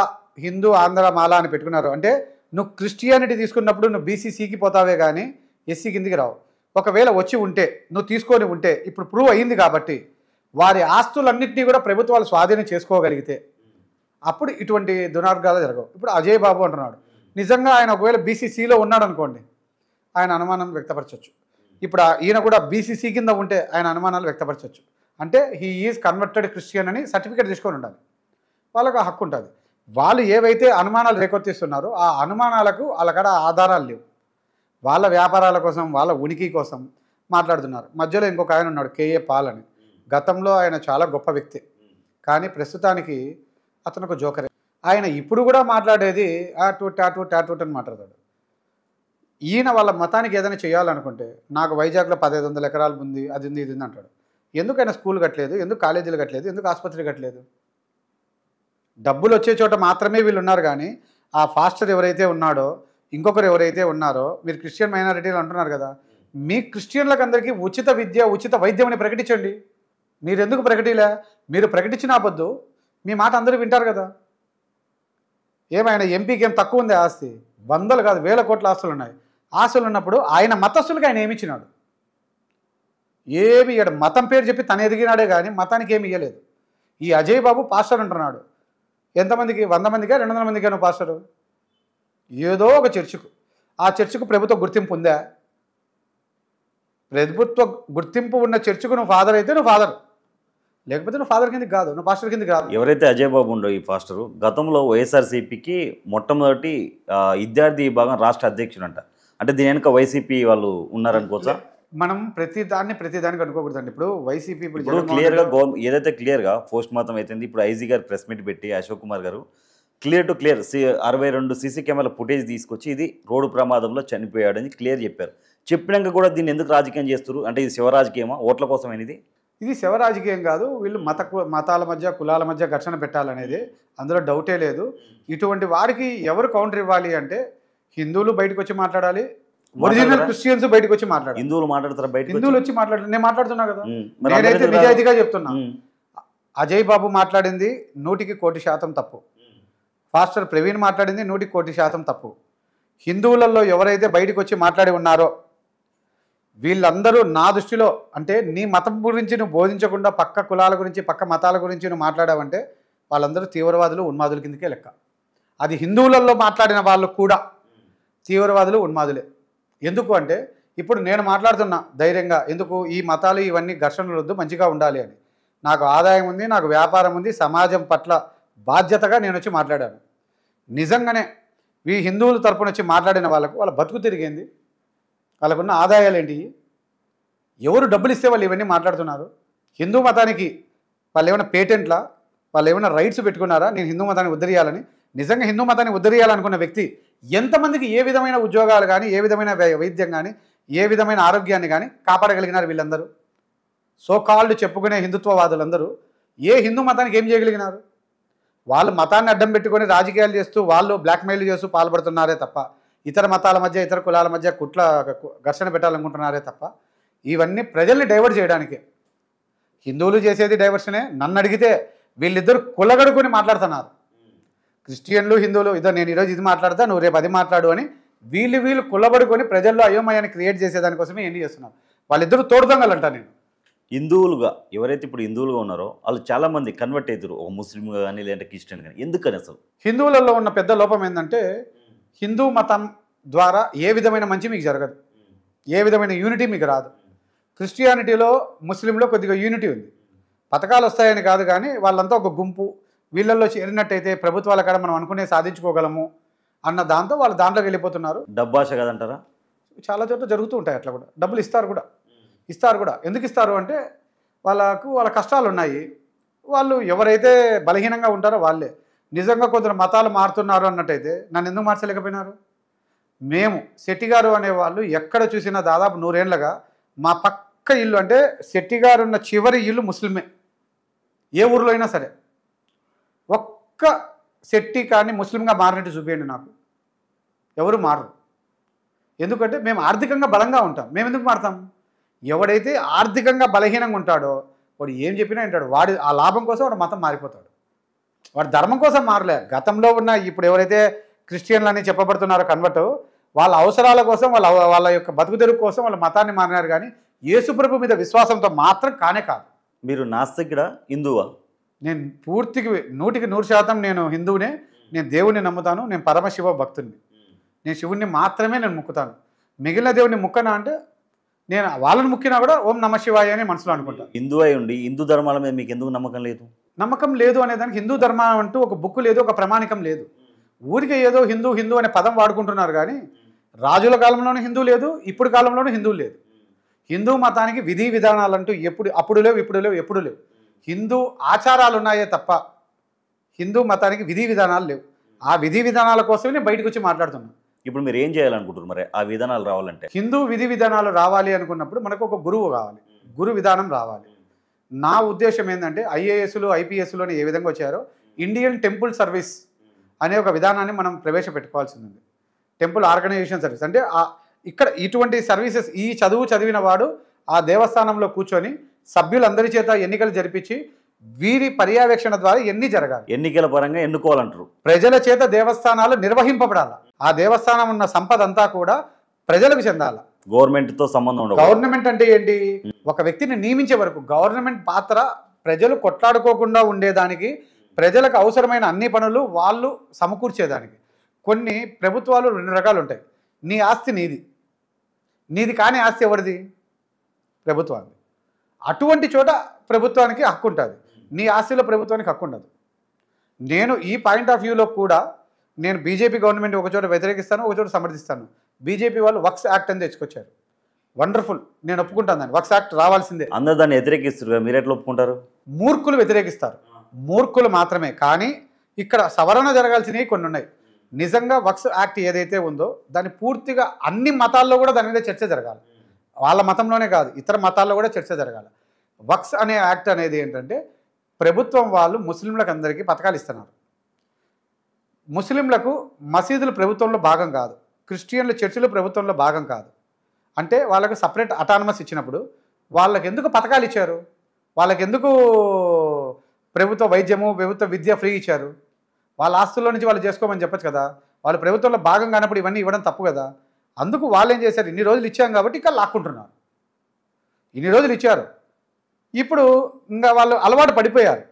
S1: హిందూ ఆంధ్ర మాల అని పెట్టుకున్నారో, అంటే నువ్వు క్రిస్టియానిటీ తీసుకున్నప్పుడు నువ్వు బీసీసీకి పోతావే కానీ ఎస్సీ కిందికి రావు. ఒకవేళ వచ్చి ఉంటే నువ్వు తీసుకొని ఉంటే ఇప్పుడు ప్రూవ్ అయ్యింది కాబట్టి వారి ఆస్తులన్నింటినీ కూడా ప్రభుత్వాలు స్వాధీనం చేసుకోగలిగితే అప్పుడు ఇటువంటి దుర్మార్గాలు జరగవు. ఇప్పుడు అజయ్ బాబు అంటున్నాడు, నిజంగా ఆయన ఒకవేళ బీసీసీలో ఉన్నాడు అనుకోండి, ఆయన అనుమానం వ్యక్తపరచవచ్చు. ఇప్పుడు ఈయన కూడా బీసీసీ కింద ఉంటే ఆయన అనుమానాలు వ్యక్తపరచవచ్చు. అంటే హీ ఈజ్ కన్వర్టెడ్ క్రిస్టియన్ అని సర్టిఫికేట్ తీసుకొని ఉండాలి. వాళ్ళకు ఆ హక్కు ఉంటుంది. వాళ్ళు ఏవైతే అనుమానాలు రేకొత్తిస్తున్నారో ఆ అనుమానాలకు వాళ్ళకాడ ఆధారాలు లేవు. వాళ్ళ వ్యాపారాల కోసం వాళ్ళ ఉనికి కోసం మాట్లాడుతున్నారు. మధ్యలో ఇంకొక ఆయన ఉన్నాడు కేఏ పాల్ అని. గతంలో ఆయన చాలా గొప్ప వ్యక్తి, కానీ ప్రస్తుతానికి అతను ఒక జోకరే. ఆయన ఇప్పుడు కూడా మాట్లాడేది టాటూట్ అని మాట్లాడతాడు. ఈయన వాళ్ళ మతానికి ఏదైనా చేయాలనుకుంటే నాకు వైజాగ్లో 1500 ఎకరాలు ఉంది, అది ఉంది, ఇది ఉంది అంటాడు. ఎందుకు ఆయన స్కూల్ కట్టలేదు, ఎందుకు కాలేజీలు కట్టలేదు, ఎందుకు ఆసుపత్రి కట్టలేదు? డబ్బులు వచ్చే చోట మాత్రమే వీళ్ళు ఉన్నారు. కానీ ఆ ఫాస్టర్ ఎవరైతే ఉన్నాడో, ఇంకొకరు ఎవరైతే ఉన్నారో, మీరు క్రిస్టియన్ మైనారిటీలు అంటున్నారు కదా, మీ క్రిస్టియన్లకు అందరికీ ఉచిత విద్య ఉచిత వైద్యం అని ప్రకటించండి. మీరు ఎందుకు ప్రకటిలే? మీరు ప్రకటించిన పొద్దు మీ మాట అందరూ వింటారు కదా. ఏమైనా ఎంపీకి ఏం తక్కువ ఉంది ఆస్తి? వందలు కాదు వేల కోట్ల ఆస్తులు ఉన్నాయి. ఆస్తులు ఉన్నప్పుడు ఆయన మతస్థులకి ఆయన ఏమి ఇచ్చినాడు? ఏమి ఇయ్యడు. మతం పేరు చెప్పి తను ఎదిగినాడే కానీ మతానికి ఏమి ఇవ్వలేదు. ఈ అజయ్ బాబు పాస్టర్ అంటున్నాడు. ఎంతమందికి? 100 మందికా 200 మందికా నువ్వు పాస్టరు? ఏదో ఒక చర్చికు. ఆ చర్చికు ప్రభుత్వ గుర్తింపు ఉందా? ప్రభుత్వ గుర్తింపు ఉన్న చర్చికు నువ్వు ఫాదర్ అయితే నువ్వు ఫాదర్, లేకపోతే నువ్వు ఫాదర్ కిందకి కాదు, నువ్వు పాస్టర్ కిందకి కాదు.
S2: ఎవరైతే అజయ్ బాబు ఉండో ఈ పాస్టరు గతంలో వైఎస్ఆర్సీపీకి మొట్టమొదటి విద్యార్థి విభాగం రాష్ట్ర అధ్యక్షుడు అంట. అంటే దీని వెనుక వైసీపీ వాళ్ళు ఉన్నారనుకోవచ్చా?
S1: మనం ప్రతిదానికి అనుకోకూడదండి. ఇప్పుడు వైసీపీ
S2: ఇప్పుడు క్లియర్గా ఏదైతే క్లియర్గా పోస్ట్ మార్టం అవుతుంది. ఇప్పుడు ఐజీ గారు ప్రెస్ మీట్ పెట్టి అశోక్ కుమార్ గారు క్లియర్ టు క్లియర్ 62 సీసీ కెమెరాల ఫుటేజ్ తీసుకొచ్చి ఇది రోడ్డు ప్రమాదంలో చనిపోయాడని క్లియర్ చెప్పారు. చెప్పినాక కూడా దీన్ని ఎందుకు రాజకీయం చేస్తారు? అంటే ఇది శివ రాజకీయమా? ఓట్ల కోసమైనది?
S1: ఇది శివ రాజకీయం కాదు. వీళ్ళు మతాల మధ్య కులాల మధ్య ఘర్షణ పెట్టాలనేది అందులో డౌటే లేదు. ఇటువంటి వారికి ఎవరు కౌంటర్ ఇవ్వాలి అంటే హిందువులు బయటకు వచ్చి మాట్లాడాలి, ఒరిజినల్ క్రిస్టియన్స్ బయటకు వచ్చి మాట్లాడాలి.
S2: హిందువులు మాట్లాడతారా? బయట
S1: హిందువులు వచ్చి మాట్లాడారు. నేను మాట్లాడుతున్నా కదా, నేనైతే నిజాయితీగా చెప్తున్నా. అజయ్ బాబు మాట్లాడింది 100% తప్పు. పాస్టర్ ప్రవీణ్ మాట్లాడింది 100% తప్పు. హిందువులలో ఎవరైతే బయటకు వచ్చి మాట్లాడి ఉన్నారో వీళ్ళందరూ నా దృష్టిలో, అంటే నీ మతం గురించి నువ్వు బోధించకుండా పక్క కులాల గురించి పక్క మతాల గురించి నువ్వు మాట్లాడావంటే వాళ్ళందరూ తీవ్రవాదులు ఉన్మాదుల కిందకే లెక్క. అది హిందువులలో మాట్లాడిన వాళ్ళు కూడా తీవ్రవాదులు ఉన్మాదులే. ఎందుకు అంటే ఇప్పుడు నేను మాట్లాడుతున్నా ధైర్యంగా, ఎందుకు ఈ మతాలు ఇవన్నీ ఘర్షణలు వద్దు, మంచిగా ఉండాలి అని. నాకు ఆదాయం ఉంది, నాకు వ్యాపారం ఉంది, సమాజం పట్ల బాధ్యతగా నేను వచ్చి మాట్లాడాను. నిజంగానే ఈ హిందువుల తరపున వచ్చి మాట్లాడిన వాళ్ళకు వాళ్ళ బతుకు తిరిగింది, వాళ్ళకున్న ఆదాయాలు ఏంటి? ఎవరు డబ్బులు ఇస్తే వాళ్ళు ఇవన్నీ మాట్లాడుతున్నారు? హిందూ మతానికి వాళ్ళు ఏమైనా పేటెంట్లా? వాళ్ళు ఏమైనా రైట్స్ పెట్టుకున్నారా నేను హిందూ మతాన్ని ఉద్ధరియాలని? నిజంగా హిందూ మతాన్ని ఉద్ధరించాలనుకున్న వ్యక్తి ఎంతమందికి ఏ విధమైన ఉద్యోగాలు కానీ, ఏ విధమైన వైద్యం కానీ, ఏ విధమైన ఆరోగ్యాన్ని కానీ కాపాడగలిగినారు వీళ్ళందరూ? సో కాల్డ్ చెప్పుకునే హిందుత్వవాదులందరూ ఏ హిందూ మతానికి ఏం చేయగలిగినారు? వాళ్ళు మతాన్ని అడ్డం పెట్టుకొని రాజకీయాలు చేస్తూ వాళ్ళు బ్లాక్మెయిల్ చేస్తూ పాల్పడుతున్నారే తప్ప, ఇతర మతాల మధ్య, ఇతర కులాల మధ్య ఘర్షణ పెట్టాలనుకుంటున్నారే తప్ప, ఇవన్నీ ప్రజల్ని డైవర్ట్ చేయడానికే. హిందువులు చేసేది డైవర్షనే. నన్ను అడిగితే వీళ్ళిద్దరు కులగడుకొని మాట్లాడుతున్నారు. క్రిస్టియన్లు, హిందువులు, ఇదో నేను ఈరోజు ఇది మాట్లాడతా, నువ్వు రేపు అది మాట్లాడు అని వీళ్ళు కులబడుకొని ప్రజల్లో అయోమయాన్ని క్రియేట్ చేసేదానికోసమే ఎన్ని చేస్తున్నారు. వాళ్ళిద్దరూ తోడుదొంగలంట. నేను
S2: హిందువులుగా ఎవరైతే ఇప్పుడు హిందువులుగా ఉన్నారో వాళ్ళు చాలామంది కన్వర్ట్ అవుతారు, ఒక ముస్లింగా కానీ లేదంటే క్రిస్టియన్ కానీ. ఎందుకని అసలు
S1: హిందువులలో ఉన్న పెద్ద లోపం ఏంటంటే హిందూ మతం ద్వారా ఏ విధమైన మంచి మీకు జరగదు, ఏ విధమైన యూనిటీ మీకు రాదు. క్రిస్టియానిటీలో, ముస్లింలో కొద్దిగా యూనిటీ ఉంది. పథకాలు వస్తాయని కాదు, కానీ వాళ్ళంతా ఒక గుంపు. వీళ్ళల్లో చేరినట్టయితే ప్రభుత్వాల కాడ మనం అనుకునే సాధించుకోగలము అన్న దాంతో వాళ్ళు దాంట్లోకి వెళ్ళిపోతున్నారు.
S2: డబ్బాష కదంటారా?
S1: చాలా చోట్ల జరుగుతూ ఉంటాయి. అట్లా కూడా డబ్బులు ఇస్తారు కూడా. ఎందుకు ఇస్తారు అంటే వాళ్ళ కష్టాలు ఉన్నాయి. వాళ్ళు ఎవరైతే బలహీనంగా ఉంటారో వాళ్ళే. నిజంగా కొందరు మతాలు మారుతున్నారు అన్నట్టయితే నన్ను ఎందుకు మార్చలేకపోయినారు? మేము శెట్టిగారు అనేవాళ్ళు ఎక్కడ చూసినా దాదాపు 100 ఏళ్ళగా మా పక్క ఇల్లు, అంటే శెట్టిగారు ఉన్న చివరి ఇల్లు ముస్లిమే. ఏ ఊరిలో అయినా సరే ఒక్క శెట్టి కానీ ముస్లింగా మారినట్టు చూపించండి నాకు. ఎవరు మారరు. ఎందుకంటే మేము ఆర్థికంగా బలంగా ఉంటాం. మేము ఎందుకు మారుతాం? ఎవడైతే ఆర్థికంగా బలహీనంగా ఉంటాడో వాడు ఏం చెప్పినా వింటాడు. వాడి ఆ లాభం కోసం వాడు మతం మారిపోతాడు. వాడు ధర్మం కోసం మారలే. గతంలో ఉన్న ఇప్పుడు ఎవరైతే క్రిస్టియన్లు అని చెప్పబడుతున్నారో కన్వర్ట్, వాళ్ళ అవసరాల కోసం, వాళ్ళ యొక్క బతుకు తెరుగు కోసం వాళ్ళ మతాన్ని మారినారు. కానీ యేసుప్రభు మీద విశ్వాసంతో మాత్రం కానే కాదు.
S2: మీరు నాస్తికుడా, హిందువా?
S1: నేను పూర్తికి 100% నేను హిందువునే. నేను దేవుణ్ణి నమ్ముతాను. నేను పరమశివ భక్తుడిని. నేను శివుణ్ణి మాత్రమే నేను మొక్కుతాను. మిగిలిన దేవుడిని మొక్కనా అంటే నేను వాళ్ళని మొక్కినా కూడా ఓం నమ శివాయ అని మనసులో అనుకుంటాను.
S2: హిందూ అయి ఉండి హిందూ ధర్మాల మీద మీకు ఎందుకు నమ్మకం లేదు?
S1: నమ్మకం లేదు అనేదానికి హిందూ ధర్మం అంటూ ఒక బుక్ లేదు, ఒక ప్రమాణికం లేదు. ఊరికే ఏదో హిందూ అనే పదం వాడుకుంటున్నారు. కానీ రాజుల కాలంలోనూ హిందూ లేదు, ఇప్పుడు కాలంలోనూ హిందూ లేదు. హిందూ మతానికి విధి విధానాలంటూ అప్పుడు లేవు, ఎప్పుడు లేవు. హిందూ ఆచారాలు ఉన్నాయే తప్ప హిందూ మతానికి విధి విధానాలు లేవు. ఆ విధి విధానాల కోసమే నేను బయటకు వచ్చి మాట్లాడుతున్నాను.
S2: ఇప్పుడు మీరు ఏం చేయాలనుకుంటున్నారు మరి ఆ విధానాలు రావాలంటే?
S1: హిందూ విధి విధానాలు రావాలి అనుకున్నప్పుడు మనకు ఒక గురువు కావాలి, గురు విధానం రావాలి. నా ఉద్దేశం ఏంటంటే ఐఏఎస్లు, ఐపీఎస్లు అని ఏ విధంగా వచ్చారో ఇండియన్ టెంపుల్ సర్వీస్ అనే ఒక విధానాన్ని మనం ప్రవేశపెట్టుకోవాల్సింది ఉంది. టెంపుల్ ఆర్గనైజేషన్ సర్వీస్ అంటే ఇక్కడ ఇటువంటి సర్వీసెస్, ఈ చదివిన వాడు ఆ దేవస్థానంలో కూర్చొని సభ్యులందరి చేత ఎన్నికలు జరిపించి వీరి పర్యవేక్షణ ద్వారా ఎన్ని జరగాలి,
S2: ఎన్నికల పరంగా ఎన్నుకోవాలంటారు.
S1: ప్రజల చేత దేవస్థానాలు నిర్వహింపబడాలి. ఆ దేవస్థానం ఉన్న సంపద అంతా కూడా ప్రజలకు చెందాలి.
S2: గవర్నమెంట్తో సంబంధం ఉండదు.
S1: గవర్నమెంట్ అంటే ఏంటి? ఒక వ్యక్తిని నియమించే వరకు గవర్నమెంట్ పాత్ర ప్రజలు కొట్లాడుకోకుండా ఉండేదానికి, ప్రజలకు అవసరమైన అన్ని పనులు వాళ్ళు సమకూర్చేదానికి. కొన్ని ప్రభుత్వాలు 2 రకాలు ఉంటాయి. నీ ఆస్తి నీది కానీ ఆస్తి ఎవరిది? ప్రభుత్వానికి. అటువంటి చోట ప్రభుత్వానికి హక్కు ఉంటుంది. నీ ఆస్తిలో ప్రభుత్వానికి హక్కు ఉండదు. నేను ఈ పాయింట్ ఆఫ్ వ్యూలో కూడా నేను బీజేపీ గవర్నమెంట్ ఒక చోట వ్యతిరేకిస్తాను, ఒక చోట సమర్థిస్తాను. బీజేపీ వాళ్ళు వక్స్ యాక్ట్ అని తెచ్చుకొచ్చారు. వండర్ఫుల్, నేను ఒప్పుకుంటాను దాన్ని. వక్స్ యాక్ట్ రావాల్సిందే.
S2: అందరూ దాన్ని వ్యతిరేకిస్తారు, మీరు ఎట్లా ఒప్పుకుంటారు?
S1: మూర్ఖులు వ్యతిరేకిస్తారు, మూర్ఖులు మాత్రమే. కానీ ఇక్కడ సవరణ జరగాల్సినవి కొన్ని ఉన్నాయి. నిజంగా వక్స్ యాక్ట్ ఏదైతే ఉందో దాన్ని పూర్తిగా అన్ని మతాల్లో కూడా దాని మీద చర్చ జరగాలి. వాళ్ళ మతంలోనే కాదు, ఇతర మతాల్లో కూడా చర్చ జరగాలి. వక్స్ అనే యాక్ట్ అనేది ఏంటంటే ప్రభుత్వం వాళ్ళు ముస్లింలకు అందరికీ పథకాలు ఇస్తున్నారు. ముస్లింలకు మసీదులు ప్రభుత్వంలో భాగం కాదు, క్రిస్టియన్ల చర్చిలు ప్రభుత్వంలో భాగం కాదు. అంటే వాళ్ళకు సపరేట్ అటానమస్ ఇచ్చినప్పుడు వాళ్ళకి ఎందుకు పథకాలు ఇచ్చారు? వాళ్ళకి ఎందుకు ప్రభుత్వ వైద్యము, ప్రభుత్వ విద్య ఫ్రీ ఇచ్చారు? వాళ్ళ ఆస్తుల్లో నుంచి వాళ్ళు చేసుకోమని చెప్పచ్చు కదా. వాళ్ళు ప్రభుత్వంలో భాగం కానప్పుడు ఇవన్నీ ఇవ్వడం తప్పు కదా. అందుకు వాళ్ళు ఏం చేశారు? ఇన్ని రోజులు ఇచ్చాం కాబట్టి ఇక్కడ లాక్కుంటున్నారు. ఇన్ని రోజులు ఇచ్చారు, ఇప్పుడు ఇంకా వాళ్ళు అలవాటు పడిపోయారు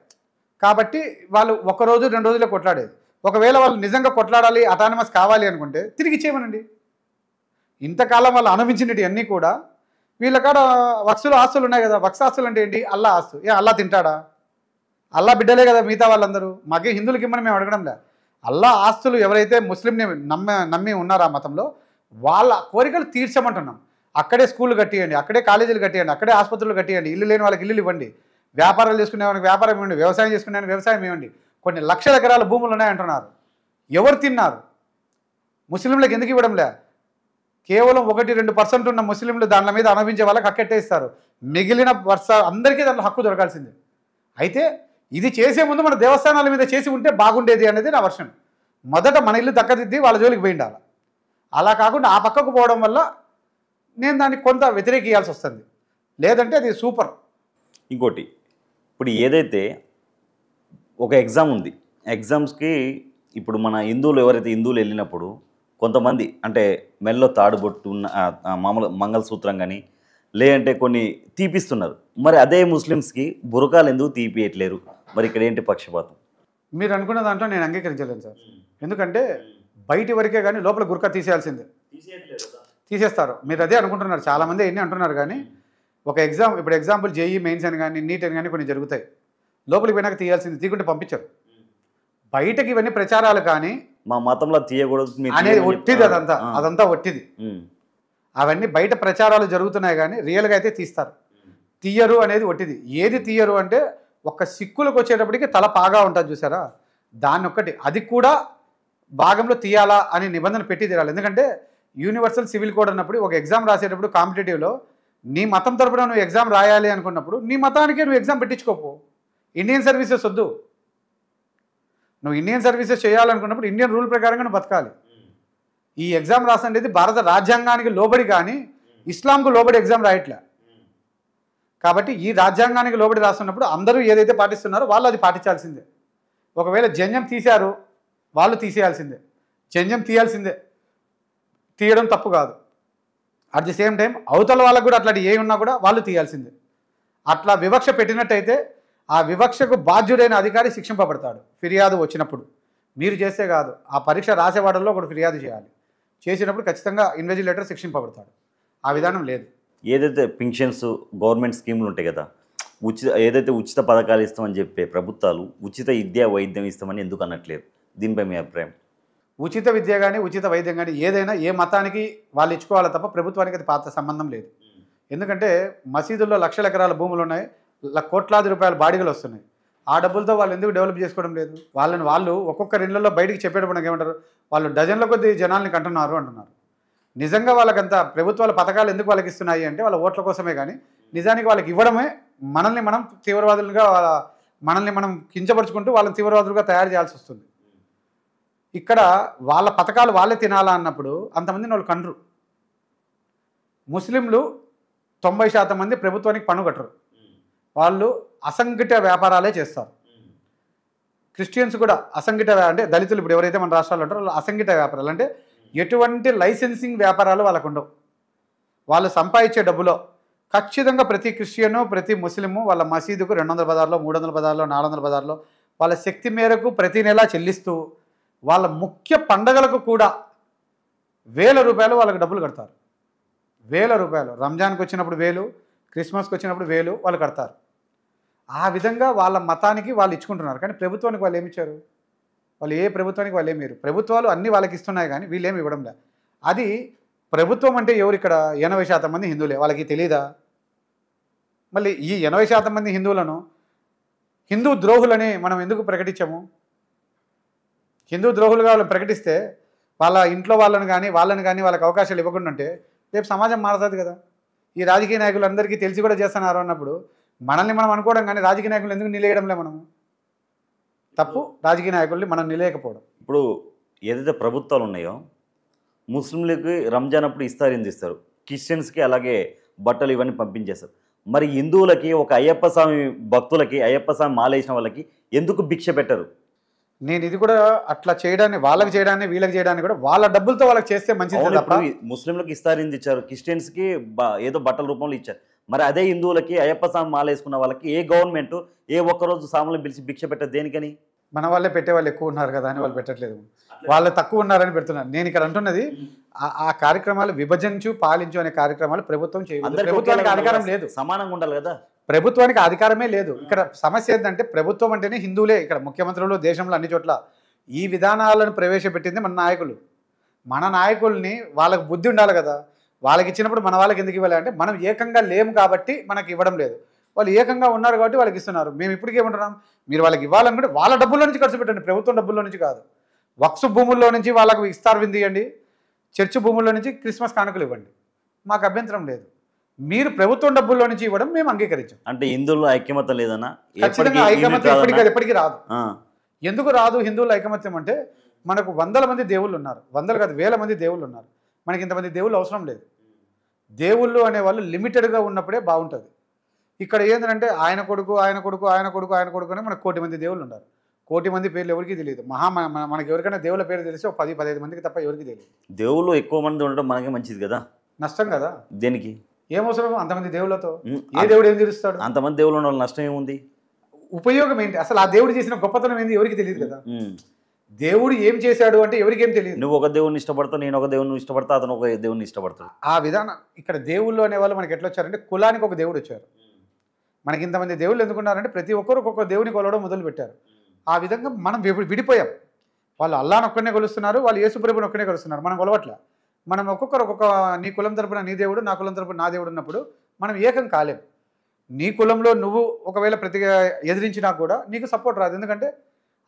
S1: కాబట్టి వాళ్ళు 1 రోజు 2 రోజులే కొట్లాడేది. ఒకవేళ వాళ్ళు నిజంగా కొట్లాడాలి, అటానమస్ కావాలి అనుకుంటే తిరిగి ఇచ్చేయమనండి. ఇంతకాలం వాళ్ళు అనుభవించినవి అన్నీ కూడా వీళ్ళకాడ వక్సులు ఆస్తులు ఉన్నాయి కదా. వక్స్ ఆస్తులు అంటే ఏంటి? అల్లా ఆస్తు. అల్లా తింటాడా? అల్లా బిడ్డలే కదా మిగతా వాళ్ళందరూ. మాకే హిందువులకి ఇమ్మని మేము అడగడంలే. అల్లా ఆస్తులు ఎవరైతే ముస్లింని నమ్మి ఉన్నారో ఆ మతంలో వాళ్ళ కోరికలు తీర్చమంటున్నాం. అక్కడే స్కూళ్ళు కట్టియండి, అక్కడే కాలేజీలు కట్టియండి, అక్కడే ఆసుపత్రులు కట్టియండి, ఇల్లు లేని వాళ్ళకి ఇల్లులు ఇవ్వండి, వ్యాపారాలు చేసుకునే వాళ్ళకి వ్యాపారం ఇవ్వండి, వ్యవసాయం చేసుకునే వ్యవసాయం ఇవ్వండి. కొన్ని లక్షల ఎకరాల భూములు ఉన్నాయంటున్నారు. ఎవరు తిన్నారు? ముస్లింలకు ఎందుకు ఇవ్వడంలే? కేవలం 1-2% ఉన్న ముస్లింలు దాని మీద అనుభవించే వాళ్ళకి హక్కెట్టేస్తారు. మిగిలిన అందరికీ దాంట్లో హక్కు దొరకాల్సిందే. అయితే ఇది చేసే ముందు మన దేవస్థానాల మీద చేసి ఉంటే బాగుండేది అనేది నా వర్షన్. మొదట మన ఇల్లు దక్కదిద్ది వాళ్ళ జోలికి పోయిండాలి. అలా కాకుండా ఆ పక్కకు పోవడం వల్ల నేను దానికి కొంత వ్యతిరేకియాల్సి వస్తుంది. లేదంటే అది సూపర్.
S2: ఇంకోటి, ఇప్పుడు ఏదైతే ఒక ఎగ్జామ్ ఉంది, ఎగ్జామ్స్కి ఇప్పుడు మన హిందువులు ఎవరైతే హిందువులు వెళ్ళినప్పుడు కొంతమంది అంటే మెల్లో తాడుబొట్టు ఉన్న మామూలు మంగళసూత్రం కానీ లేదంటే కొన్ని తీపిస్తున్నారు. మరి అదే ముస్లిమ్స్కి బురకాలు ఎందుకు తీపియట్లేరు? మరి ఇక్కడ ఏంటి పక్షపాతం?
S1: మీరు అనుకున్న దాంట్లో నేను అంగీకరించలేను సార్. ఎందుకంటే బయటి వరకే కానీ లోపల గురక తీసేయాల్సిందే. తీసేస్తారు. మీరు అదే అనుకుంటున్నారు, చాలామంది ఎన్ని అంటున్నారు. కానీ ఒక ఎగ్జామ్, ఇప్పుడు ఎగ్జాంపుల్ జేఈ మెయిన్స్ అని కానీ నీట్ అని కానీ కొన్ని జరుగుతాయి, లోపలికి పోయినాక తీయాల్సింది, తీయకుంటే పంపించరు. బయటకి ఇవన్నీ ప్రచారాలు కానీ
S2: మా మతంలో తీయకూడదు
S1: అనేది ఒట్టిది, అదంతా ఒట్టిది. అవన్నీ బయట ప్రచారాలు జరుగుతున్నాయి కానీ రియల్గా అయితే తీస్తారు. తీయరు అనేది ఒట్టిది. ఏది తీయరు అంటే ఒక సిక్కులకు వచ్చేటప్పటికి తల పాగా ఉంటుంది చూసారా, దాన్ని ఒక్కటి, అది కూడా భాగంలో తీయాలా అని నిబంధన పెట్టి తీరాలి. ఎందుకంటే యూనివర్సల్ సివిల్ కోడ్ అన్నప్పుడు ఒక ఎగ్జామ్ రాసేటప్పుడు కాంపిటేటివ్లో నీ మతం తరపున నువ్వు ఎగ్జామ్ రాయాలి అనుకున్నప్పుడు నీ మతానికే నువ్వు ఎగ్జామ్ పెట్టించుకోపో. ఇండియన్ సర్వీసెస్ వద్దు. నువ్వు ఇండియన్ సర్వీసెస్ చేయాలనుకున్నప్పుడు ఇండియన్ రూల్ ప్రకారంగా నువ్వు బతకాలి. ఈ ఎగ్జామ్ రాసండి భారత రాజ్యాంగానికి లోబడి కానీ ఇస్లాంకు లోబడి ఎగ్జామ్ రాయట్లే. కాబట్టి ఈ రాజ్యాంగానికి లోబడి రాస్తున్నప్పుడు అందరూ ఏదైతే పాటిస్తున్నారో వాళ్ళు అది పాటించాల్సిందే. ఒకవేళ జంజం తీశారు, వాళ్ళు తీసేయాల్సిందే. జంజం తీయాల్సిందే, తీయడం తప్పు కాదు. అట్ ది సేమ్ టైం అవతల వాళ్ళకు కూడా అట్లాంటి ఏ ఉన్నా కూడా వాళ్ళు తీయాల్సిందే. అట్లా వివక్ష పెట్టినట్టయితే ఆ వివక్షకు బాధ్యుడైన అధికారి శిక్షింపబడతాడు ఫిర్యాదు వచ్చినప్పుడు. మీరు చేస్తే కాదు, ఆ పరీక్ష రాసేవాడల్లో ఒకటి ఫిర్యాదు చేయాలి. చేసినప్పుడు ఖచ్చితంగా ఇన్విజిలేటర్ శిక్షింపబడతాడు. ఆ విధానం లేదు.
S2: ఏదైతే పింఛన్స్ గవర్నమెంట్ స్కీములు ఉంటాయి కదా, ఏదైతే ఉచిత పథకాలు ఇస్తామని చెప్పే ప్రభుత్వాలు ఉచిత విద్య వైద్యం ఇస్తామని ఎందుకు అనట్లేదు? దీనిపై మీ అభిప్రాయం?
S1: ఉచిత విద్య కానీ ఉచిత వైద్యం కానీ ఏదైనా ఏ మతానికి వాళ్ళు ఇచ్చుకోవాలి తప్ప ప్రభుత్వానికి అది పాత సంబంధం లేదు. ఎందుకంటే మసీదుల్లో లక్షల ఎకరాల భూములు ఉన్నాయి, కోట్లాది రూపాయల బాడిగలు వస్తున్నాయి. ఆ డబ్బులతో వాళ్ళు ఎందుకు డెవలప్ చేసుకోవడం లేదు? వాళ్ళు ఒక్కొక్కరి ఇళ్లలో బయటికి చెప్పేటప్పుడు ఏమంటారు, వాళ్ళు డజన్ల కొద్ది జనాల్ని కంటున్నారు అంటున్నారు. నిజంగా వాళ్ళకంత ప్రభుత్వాల పథకాలు ఎందుకు వాళ్ళకి ఇస్తున్నాయి అంటే వాళ్ళ ఓట్ల కోసమే. కానీ నిజానికి వాళ్ళకి ఇవ్వడమే మనల్ని మనం తీవ్రవాదులుగా, మనల్ని మనం కించపరుచుకుంటూ వాళ్ళని తీవ్రవాదులుగా తయారు చేయాల్సి వస్తుంది. ఇక్కడ వాళ్ళ పథకాలు వాళ్ళే తినాలా అన్నప్పుడు అంతమంది వాళ్ళు కండ్రు. ముస్లింలు 90% మంది ప్రభుత్వానికి పన్ను కట్టరు, వాళ్ళు అసంఘటిత వ్యాపారాలే చేస్తారు. క్రిస్టియన్స్ కూడా అసంఘటిత, అంటే దళితులు ఇప్పుడు ఎవరైతే మన రాష్ట్రాల్లో ఉంటారో వాళ్ళు అసంఘటిత వ్యాపారాలు, అంటే ఎటువంటి లైసెన్సింగ్ వ్యాపారాలు వాళ్ళకు ఉండవు. వాళ్ళు సంపాదించే డబ్బులో ఖచ్చితంగా ప్రతి క్రిస్టియను ప్రతి ముస్లిము వాళ్ళ మసీదుకు 200 బజార్లో 300 బజార్లో 400 బజార్లో వాళ్ళ శక్తి మేరకు ప్రతి నెలా చెల్లిస్తూ వాళ్ళ ముఖ్య పండగలకు కూడా 1000 రూపాయలు వాళ్ళకి డబ్బులు కడతారు. 1000 రూపాయలు రంజాన్కి వచ్చినప్పుడు 1000, క్రిస్మస్కి వచ్చినప్పుడు 1000 వాళ్ళు కడతారు. ఆ విధంగా వాళ్ళ మతానికి వాళ్ళు ఇచ్చుకుంటున్నారు. కానీ ప్రభుత్వానికి వాళ్ళు ఏమి ఇచ్చారు? వాళ్ళు ఏ ప్రభుత్వానికి వాళ్ళు ఏమి ఇవ్వరు. ప్రభుత్వాలు అన్నీ వాళ్ళకి ఇస్తున్నాయి కానీ వీళ్ళు ఏమి ఇవ్వడం లేదు. అది ప్రభుత్వం అంటే ఎవరు? ఇక్కడ 80% మంది హిందువులే. వాళ్ళకి తెలీదా? మళ్ళీ ఈ 80% మంది హిందువులను హిందూ ద్రోహులని మనం ఎందుకు ప్రకటించాము? హిందూ ద్రోహులుగా వాళ్ళని ప్రకటిస్తే వాళ్ళ ఇంట్లో వాళ్ళని కానీ వాళ్ళకి అవకాశాలు ఇవ్వకుండా ఉంటే రేపు సమాజం మారుతుంది కదా. ఈ రాజకీయ నాయకులు అందరికీ తెలిసి కూడా చేస్తున్నారు అన్నప్పుడు మనల్ని మనం అనుకోవడం కానీ రాజకీయ నాయకులు ఎందుకు నిలేయడంలే? మనము తప్పు రాజకీయ నాయకుల్ని మనం నిలేయకపోవడం.
S2: ఇప్పుడు ఏదైతే ప్రభుత్వాలు ఉన్నాయో ముస్లింలకి రంజాన్ అప్పుడు ఇస్తారు, ఇస్తారు, క్రిస్టియన్స్కి అలాగే బట్టలు ఇవన్నీ పంపించేస్తారు. మరి హిందువులకి ఒక అయ్యప్ప స్వామి భక్తులకి అయ్యప్ప స్వామి మాలేసిన వాళ్ళకి ఎందుకు భిక్ష పెట్టరు?
S1: నేను ఇది కూడా అట్లా చేయడాన్ని, వాళ్ళకి చేయడాన్ని వీళ్ళకి చేయడాన్ని కూడా వాళ్ళ డబ్బులతో వాళ్ళకి చేస్తే మంచిది తప్ప.
S2: ముస్లింలకు ఇస్తారింది ఇచ్చారు, క్రిస్టియన్స్కి ఏదో బట్టల రూపంలో ఇచ్చారు. మరి అదే హిందువులకి అయ్యప్ప స్వామి మాల వేసుకున్న వాళ్ళకి ఏ గవర్నమెంట్ ఏ ఒక్కరోజు స్వాములను పిలిచి భిక్ష పెట్టదు? దేనికని?
S1: మన వాళ్ళే పెట్టే వాళ్ళు ఎక్కువ ఉన్నారు కదా అని వాళ్ళు పెట్టట్లేదు, వాళ్ళు తక్కువ ఉన్నారని పెడుతున్నారు. నేను ఇక్కడ అంటున్నది ఆ కార్యక్రమాలు విభజించు పాలించు అనే కార్యక్రమాలు ప్రభుత్వం చేయదు. ప్రభుత్వానికి అధికారం లేదు.
S2: సమానంగా ఉండాలి కదా.
S1: ప్రభుత్వానికి అధికారమే లేదు. ఇక్కడ సమస్య ఏంటంటే ప్రభుత్వం అంటేనే హిందువులే. ఇక్కడ ముఖ్యమంత్రులు దేశంలో అన్ని చోట్ల ఈ విధానాలను ప్రవేశపెట్టింది మన నాయకులు. మన నాయకుల్ని వాళ్ళకి బుద్ధి ఉండాలి కదా. వాళ్ళకి ఇచ్చినప్పుడు మన వాళ్ళకి ఎందుకు ఇవ్వాలి అంటే మనం ఏకంగా లేము కాబట్టి మనకి ఇవ్వడం లేదు. వాళ్ళు ఏకంగా ఉన్నారు కాబట్టి వాళ్ళకి ఇస్తున్నారు. మేము ఇప్పటికే ఏమంటున్నాం, మీరు వాళ్ళకి ఇవ్వాలనుకుంటే వాళ్ళ డబ్బుల్లో నుంచి ఖర్చు పెట్టండి, ప్రభుత్వం డబ్బుల్లో నుంచి కాదు. వక్స్ భూముల్లో నుంచి వాళ్ళకు ఇస్తారు విందు ఇవ్వండి, చర్చి భూముల్లో నుంచి క్రిస్మస్ కానుకలు ఇవ్వండి, మాకు అభ్యంతరం లేదు. మీరు ప్రభుత్వం డబ్బుల్లో నుంచి ఇవ్వడం మేము అంగీకరించాం.
S2: అంటే హిందువుల్లో ఐక్యమత్యం లేదన్నా?
S1: ఖచ్చితంగా ఐకమత్యం ఎప్పటికీ రాదు. ఎందుకు రాదు హిందువుల ఐకమత్యం అంటే, మనకు వందల మంది దేవుళ్ళు ఉన్నారు, వందలు కాదు వేల మంది దేవుళ్ళు ఉన్నారు. మనకి ఇంతమంది దేవుళ్ళు అవసరం లేదు. దేవుళ్ళు అనేవాళ్ళు లిమిటెడ్గా ఉన్నప్పుడే బాగుంటుంది. ఇక్కడ ఏంటంటే ఆయన కొడుకు ఆయన కొడుకు ఆయన కొడుకు ఆయన కొడుకు అని మనకు 1 కోటి మంది దేవుళ్ళు ఉన్నారు. 1 కోటి మంది పేర్లు ఎవరికి తెలియదు. మనకి ఎవరికైనా దేవుళ్ళ పేరు తెలిసి ఒక 10-15 మందికి తప్ప ఎవరికి తెలియదు.
S2: దేవుళ్ళు ఎక్కువ మంది ఉండడం మనకే మంచిది కదా.
S1: నష్టం కదా.
S2: దేనికి?
S1: ఏమవసరం అంతమంది దేవుళ్ళతో? ఏ దేవుడు ఏం తీరుస్తాడు?
S2: అంతమంది దేవుళ్ళు ఉన్న వాళ్ళ నష్టం ఏముంది?
S1: ఉపయోగం ఏంటి? అసలు ఆ దేవుడు చేసిన గొప్పతనం ఏంది ఎవరికి తెలియదు కదా. దేవుడు ఏం చేశాడు అంటే ఎవరికి ఏం తెలియదు.
S2: నువ్వు ఒక దేవుడిని ఇష్టపడతావు, నేను ఒక దేవుడిని ఇష్టపడతా, అతను ఒక దేవుడిని ఇష్టపడతాడు. ఆ
S1: విధానం ఇక్కడ దేవుళ్ళు అనేవాళ్ళు మనకి ఎట్లా వచ్చారంటే కులానికి ఒక దేవుడు వచ్చారు. మనకి ఇంతమంది దేవుళ్ళు ఎందుకున్నారంటే ప్రతి ఒక్కరు ఒక్కొక్క దేవుని కొలవడం మొదలు పెట్టారు. ఆ విధంగా మనం విడిపోయాం. వాళ్ళు అల్లాహ్ని ఒక్కనే కొలుస్తున్నారు, వాళ్ళు యేసుప్రభుని ఒక్కనే కొలుస్తున్నారు, మనం కొలవట్లే. మనం ఒక్కొక్కరు ఒక్కొక్క, నీ కులం తరపున నీ దేవుడు, నా కులం తరపున నా దేవుడు ఉన్నప్పుడు మనం ఏకం కాలేం. నీ కులంలో నువ్వు ఒకవేళ ఎదిరించినా కూడా నీకు సపోర్ట్ రాదు. ఎందుకంటే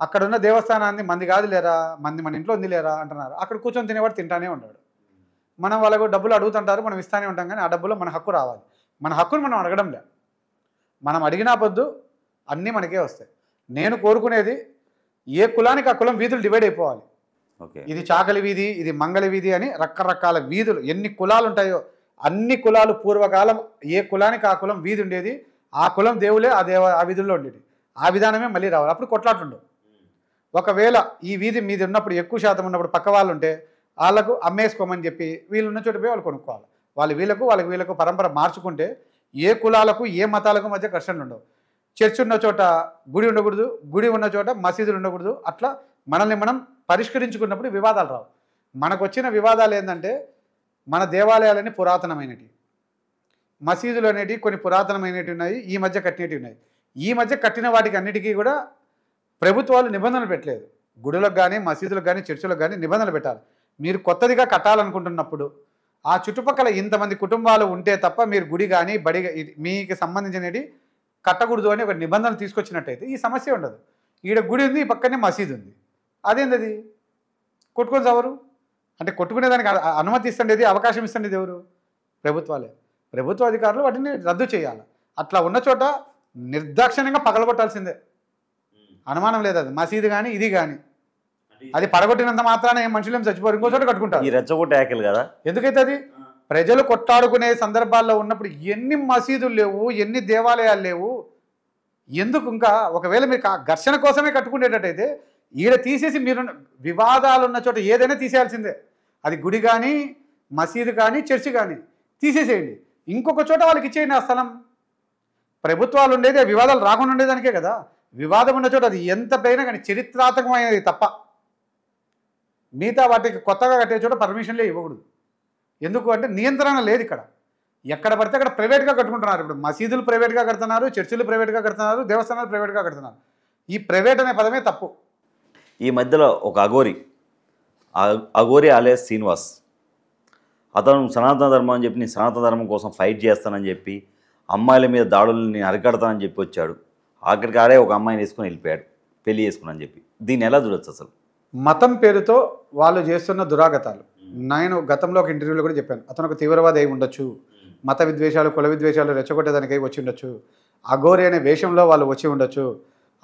S1: అక్కడ ఉన్న దేవస్థానాన్ని మంది కాదు లేరా, మన ఇంట్లో ఉంది లేరా అంటున్నారు. అక్కడ కూర్చొని తినేవాడు తింటానే ఉన్నాడు. మనం వాళ్ళకు డబ్బులు అడుగుతుంటారు, మనం ఇస్తానే ఉంటాం, కానీ ఆ డబ్బులో మన హక్కు రావాలి. మన హక్కును మనం అడగడంలే. మనం అడిగినా పొద్దు అన్నీ మనకే వస్తాయి. నేను కోరుకునేది ఏ కులానికి ఆ కులం వీధులు డివైడ్ అయిపోవాలి. ఇది చాకలి వీధి, ఇది మంగళ వీధి అని రకరకాల వీధులు, ఎన్ని కులాలు ఉంటాయో అన్ని కులాలు పూర్వకాలం ఏ కులానికి ఆ కులం వీధి ఉండేది, ఆ కులం దేవులే ఆ వీధుల్లో ఉండేది. ఆ విధానమే మళ్ళీ రావాలి. అప్పుడు కొట్లాటుండవు. ఒకవేళ ఈ వీధి మీద ఉన్నప్పుడు ఎక్కువ శాతం ఉన్నప్పుడు పక్క వాళ్ళు ఉంటే వాళ్ళకు అమ్మేసుకోమని చెప్పి వీళ్ళు ఉన్న చోట పోయి వాళ్ళు కొనుక్కోవాలి. వాళ్ళకి వీళ్ళకు పరంపర మార్చుకుంటే ఏ కులాలకు ఏ మతాలకు మధ్య ఘర్షణలు ఉండవు. చర్చి ఉన్న చోట గుడి ఉండకూడదు, గుడి ఉన్న చోట మసీదులు ఉండకూడదు. అట్లా మనల్ని మనం పరిష్కరించుకున్నప్పుడు వివాదాలు రావు. మనకు వచ్చిన వివాదాలు ఏంటంటే మన దేవాలయాలన్నీ పురాతనమైనవి, మసీదులు అనేటివి కొన్ని పురాతనమైనవి ఉన్నాయి, ఈ మధ్య కట్టినవి ఉన్నాయి. ఈ మధ్య కట్టిన వాటికి అన్నిటికీ కూడా ప్రభుత్వాలు నిబంధనలు పెట్టలేదు. గుడులకు కానీ మసీదులకు కానీ చర్చిలకు కానీ నిబంధనలు పెట్టాలి. మీరు కొత్తదిగా కట్టాలనుకుంటున్నప్పుడు ఆ చుట్టుపక్కల ఇంతమంది కుటుంబాలు ఉంటే తప్ప మీరు గుడి కానీ బడి మీకు సంబంధించినవి కట్టకూడదు అని ఒక నిబంధనలు తీసుకొచ్చినట్టయితే ఈ సమస్య ఉండదు. ఈడ గుడి ఉంది, ఈ పక్కనే మసీదు ఉంది, అదేంది అది కొట్టుకొని చవరు అంటే కొట్టుకునేదానికి అనుమతి ఇస్తుండేది, అవకాశం ఇస్తుండేది ఎవరు? ప్రభుత్వాలే. ప్రభుత్వ అధికారులు వాటిని రద్దు చేయాలి. అట్లా ఉన్న చోట నిర్దాక్షిణ్యంగా పగలగొట్టాల్సిందే, అనుమానం లేదు. అది మసీదు కానీ ఇది కానీ అది పడగొట్టినంత మాత్రాన ఏం మనుషులు ఏం చచ్చిపోరు, ఇంకో చోట కట్టుకుంటారు.
S2: ఈ రెచ్చగొట్టే ఆకలి కదా.
S1: ఎందుకైతే అది ప్రజలు కొట్టాడుకునే సందర్భాల్లో ఉన్నప్పుడు ఎన్ని మసీదులు లేవు, ఎన్ని దేవాలయాలు లేవు, ఎందుకు? ఇంకా ఒకవేళ మీరు ఘర్షణ కోసమే కట్టుకునేటట్టయితే ఈడ తీసేసి మీరు వివాదాలు ఉన్న చోట ఏదైనా తీసేయాల్సిందే. అది గుడి కానీ మసీదు కానీ చర్చి కానీ తీసేసేయండి, ఇంకొక చోట వాళ్ళకి ఇచ్చేయండి ఆ స్థలం. ప్రభుత్వాలు ఉండేది వివాదాలు రాకుండా ఉండేదానికే కదా. వివాదం ఉన్న చోట అది ఎంత పైన కానీ చరిత్రాత్మకమైనది తప్ప మిగతా వాటికి కొత్తగా కట్టే చోట పర్మిషన్లే ఇవ్వకూడదు. ఎందుకు అంటే నియంత్రణ లేదు ఇక్కడ. ఎక్కడ పడితే అక్కడ ప్రైవేట్గా కట్టుకుంటున్నారు. ఇప్పుడు మసీదులు ప్రైవేట్గా కడుతున్నారు, చర్చిలు ప్రైవేట్గా కడుతున్నారు, దేవస్థానాలు ప్రైవేట్గా కడుతున్నారు. ఈ ప్రైవేట్ అనే పదమే తప్పు.
S2: ఈ మధ్యలో ఒక అఘోరి అలియాస్ శ్రీనివాస్, అతను సనాతన ధర్మం అని చెప్పి నేను సనాతన ధర్మం కోసం ఫైట్ చేస్తానని చెప్పి అమ్మాయిల మీద దాడుల్ని అరికడతానని చెప్పి వచ్చాడు. ఆఖరికి ఆడే ఒక అమ్మాయిని వేసుకొని వెళ్ళిపోయాడు, పెళ్లి చేసుకుని చెప్పి. దీన్ని ఎలా చూడొచ్చు? అసలు
S1: మతం పేరుతో వాళ్ళు చేస్తున్న దురాగతాలు. నేను గతంలో ఒక ఇంటర్వ్యూలో కూడా చెప్పాను, అతను ఒక తీవ్రవాది అయి ఉండొచ్చు, మత విద్వేషాలు కుల విద్వేషాలు రెచ్చగొట్టేదానికి వచ్చి ఉండొచ్చు, అఘోరి అనే వేషంలో వాళ్ళు వచ్చి ఉండొచ్చు.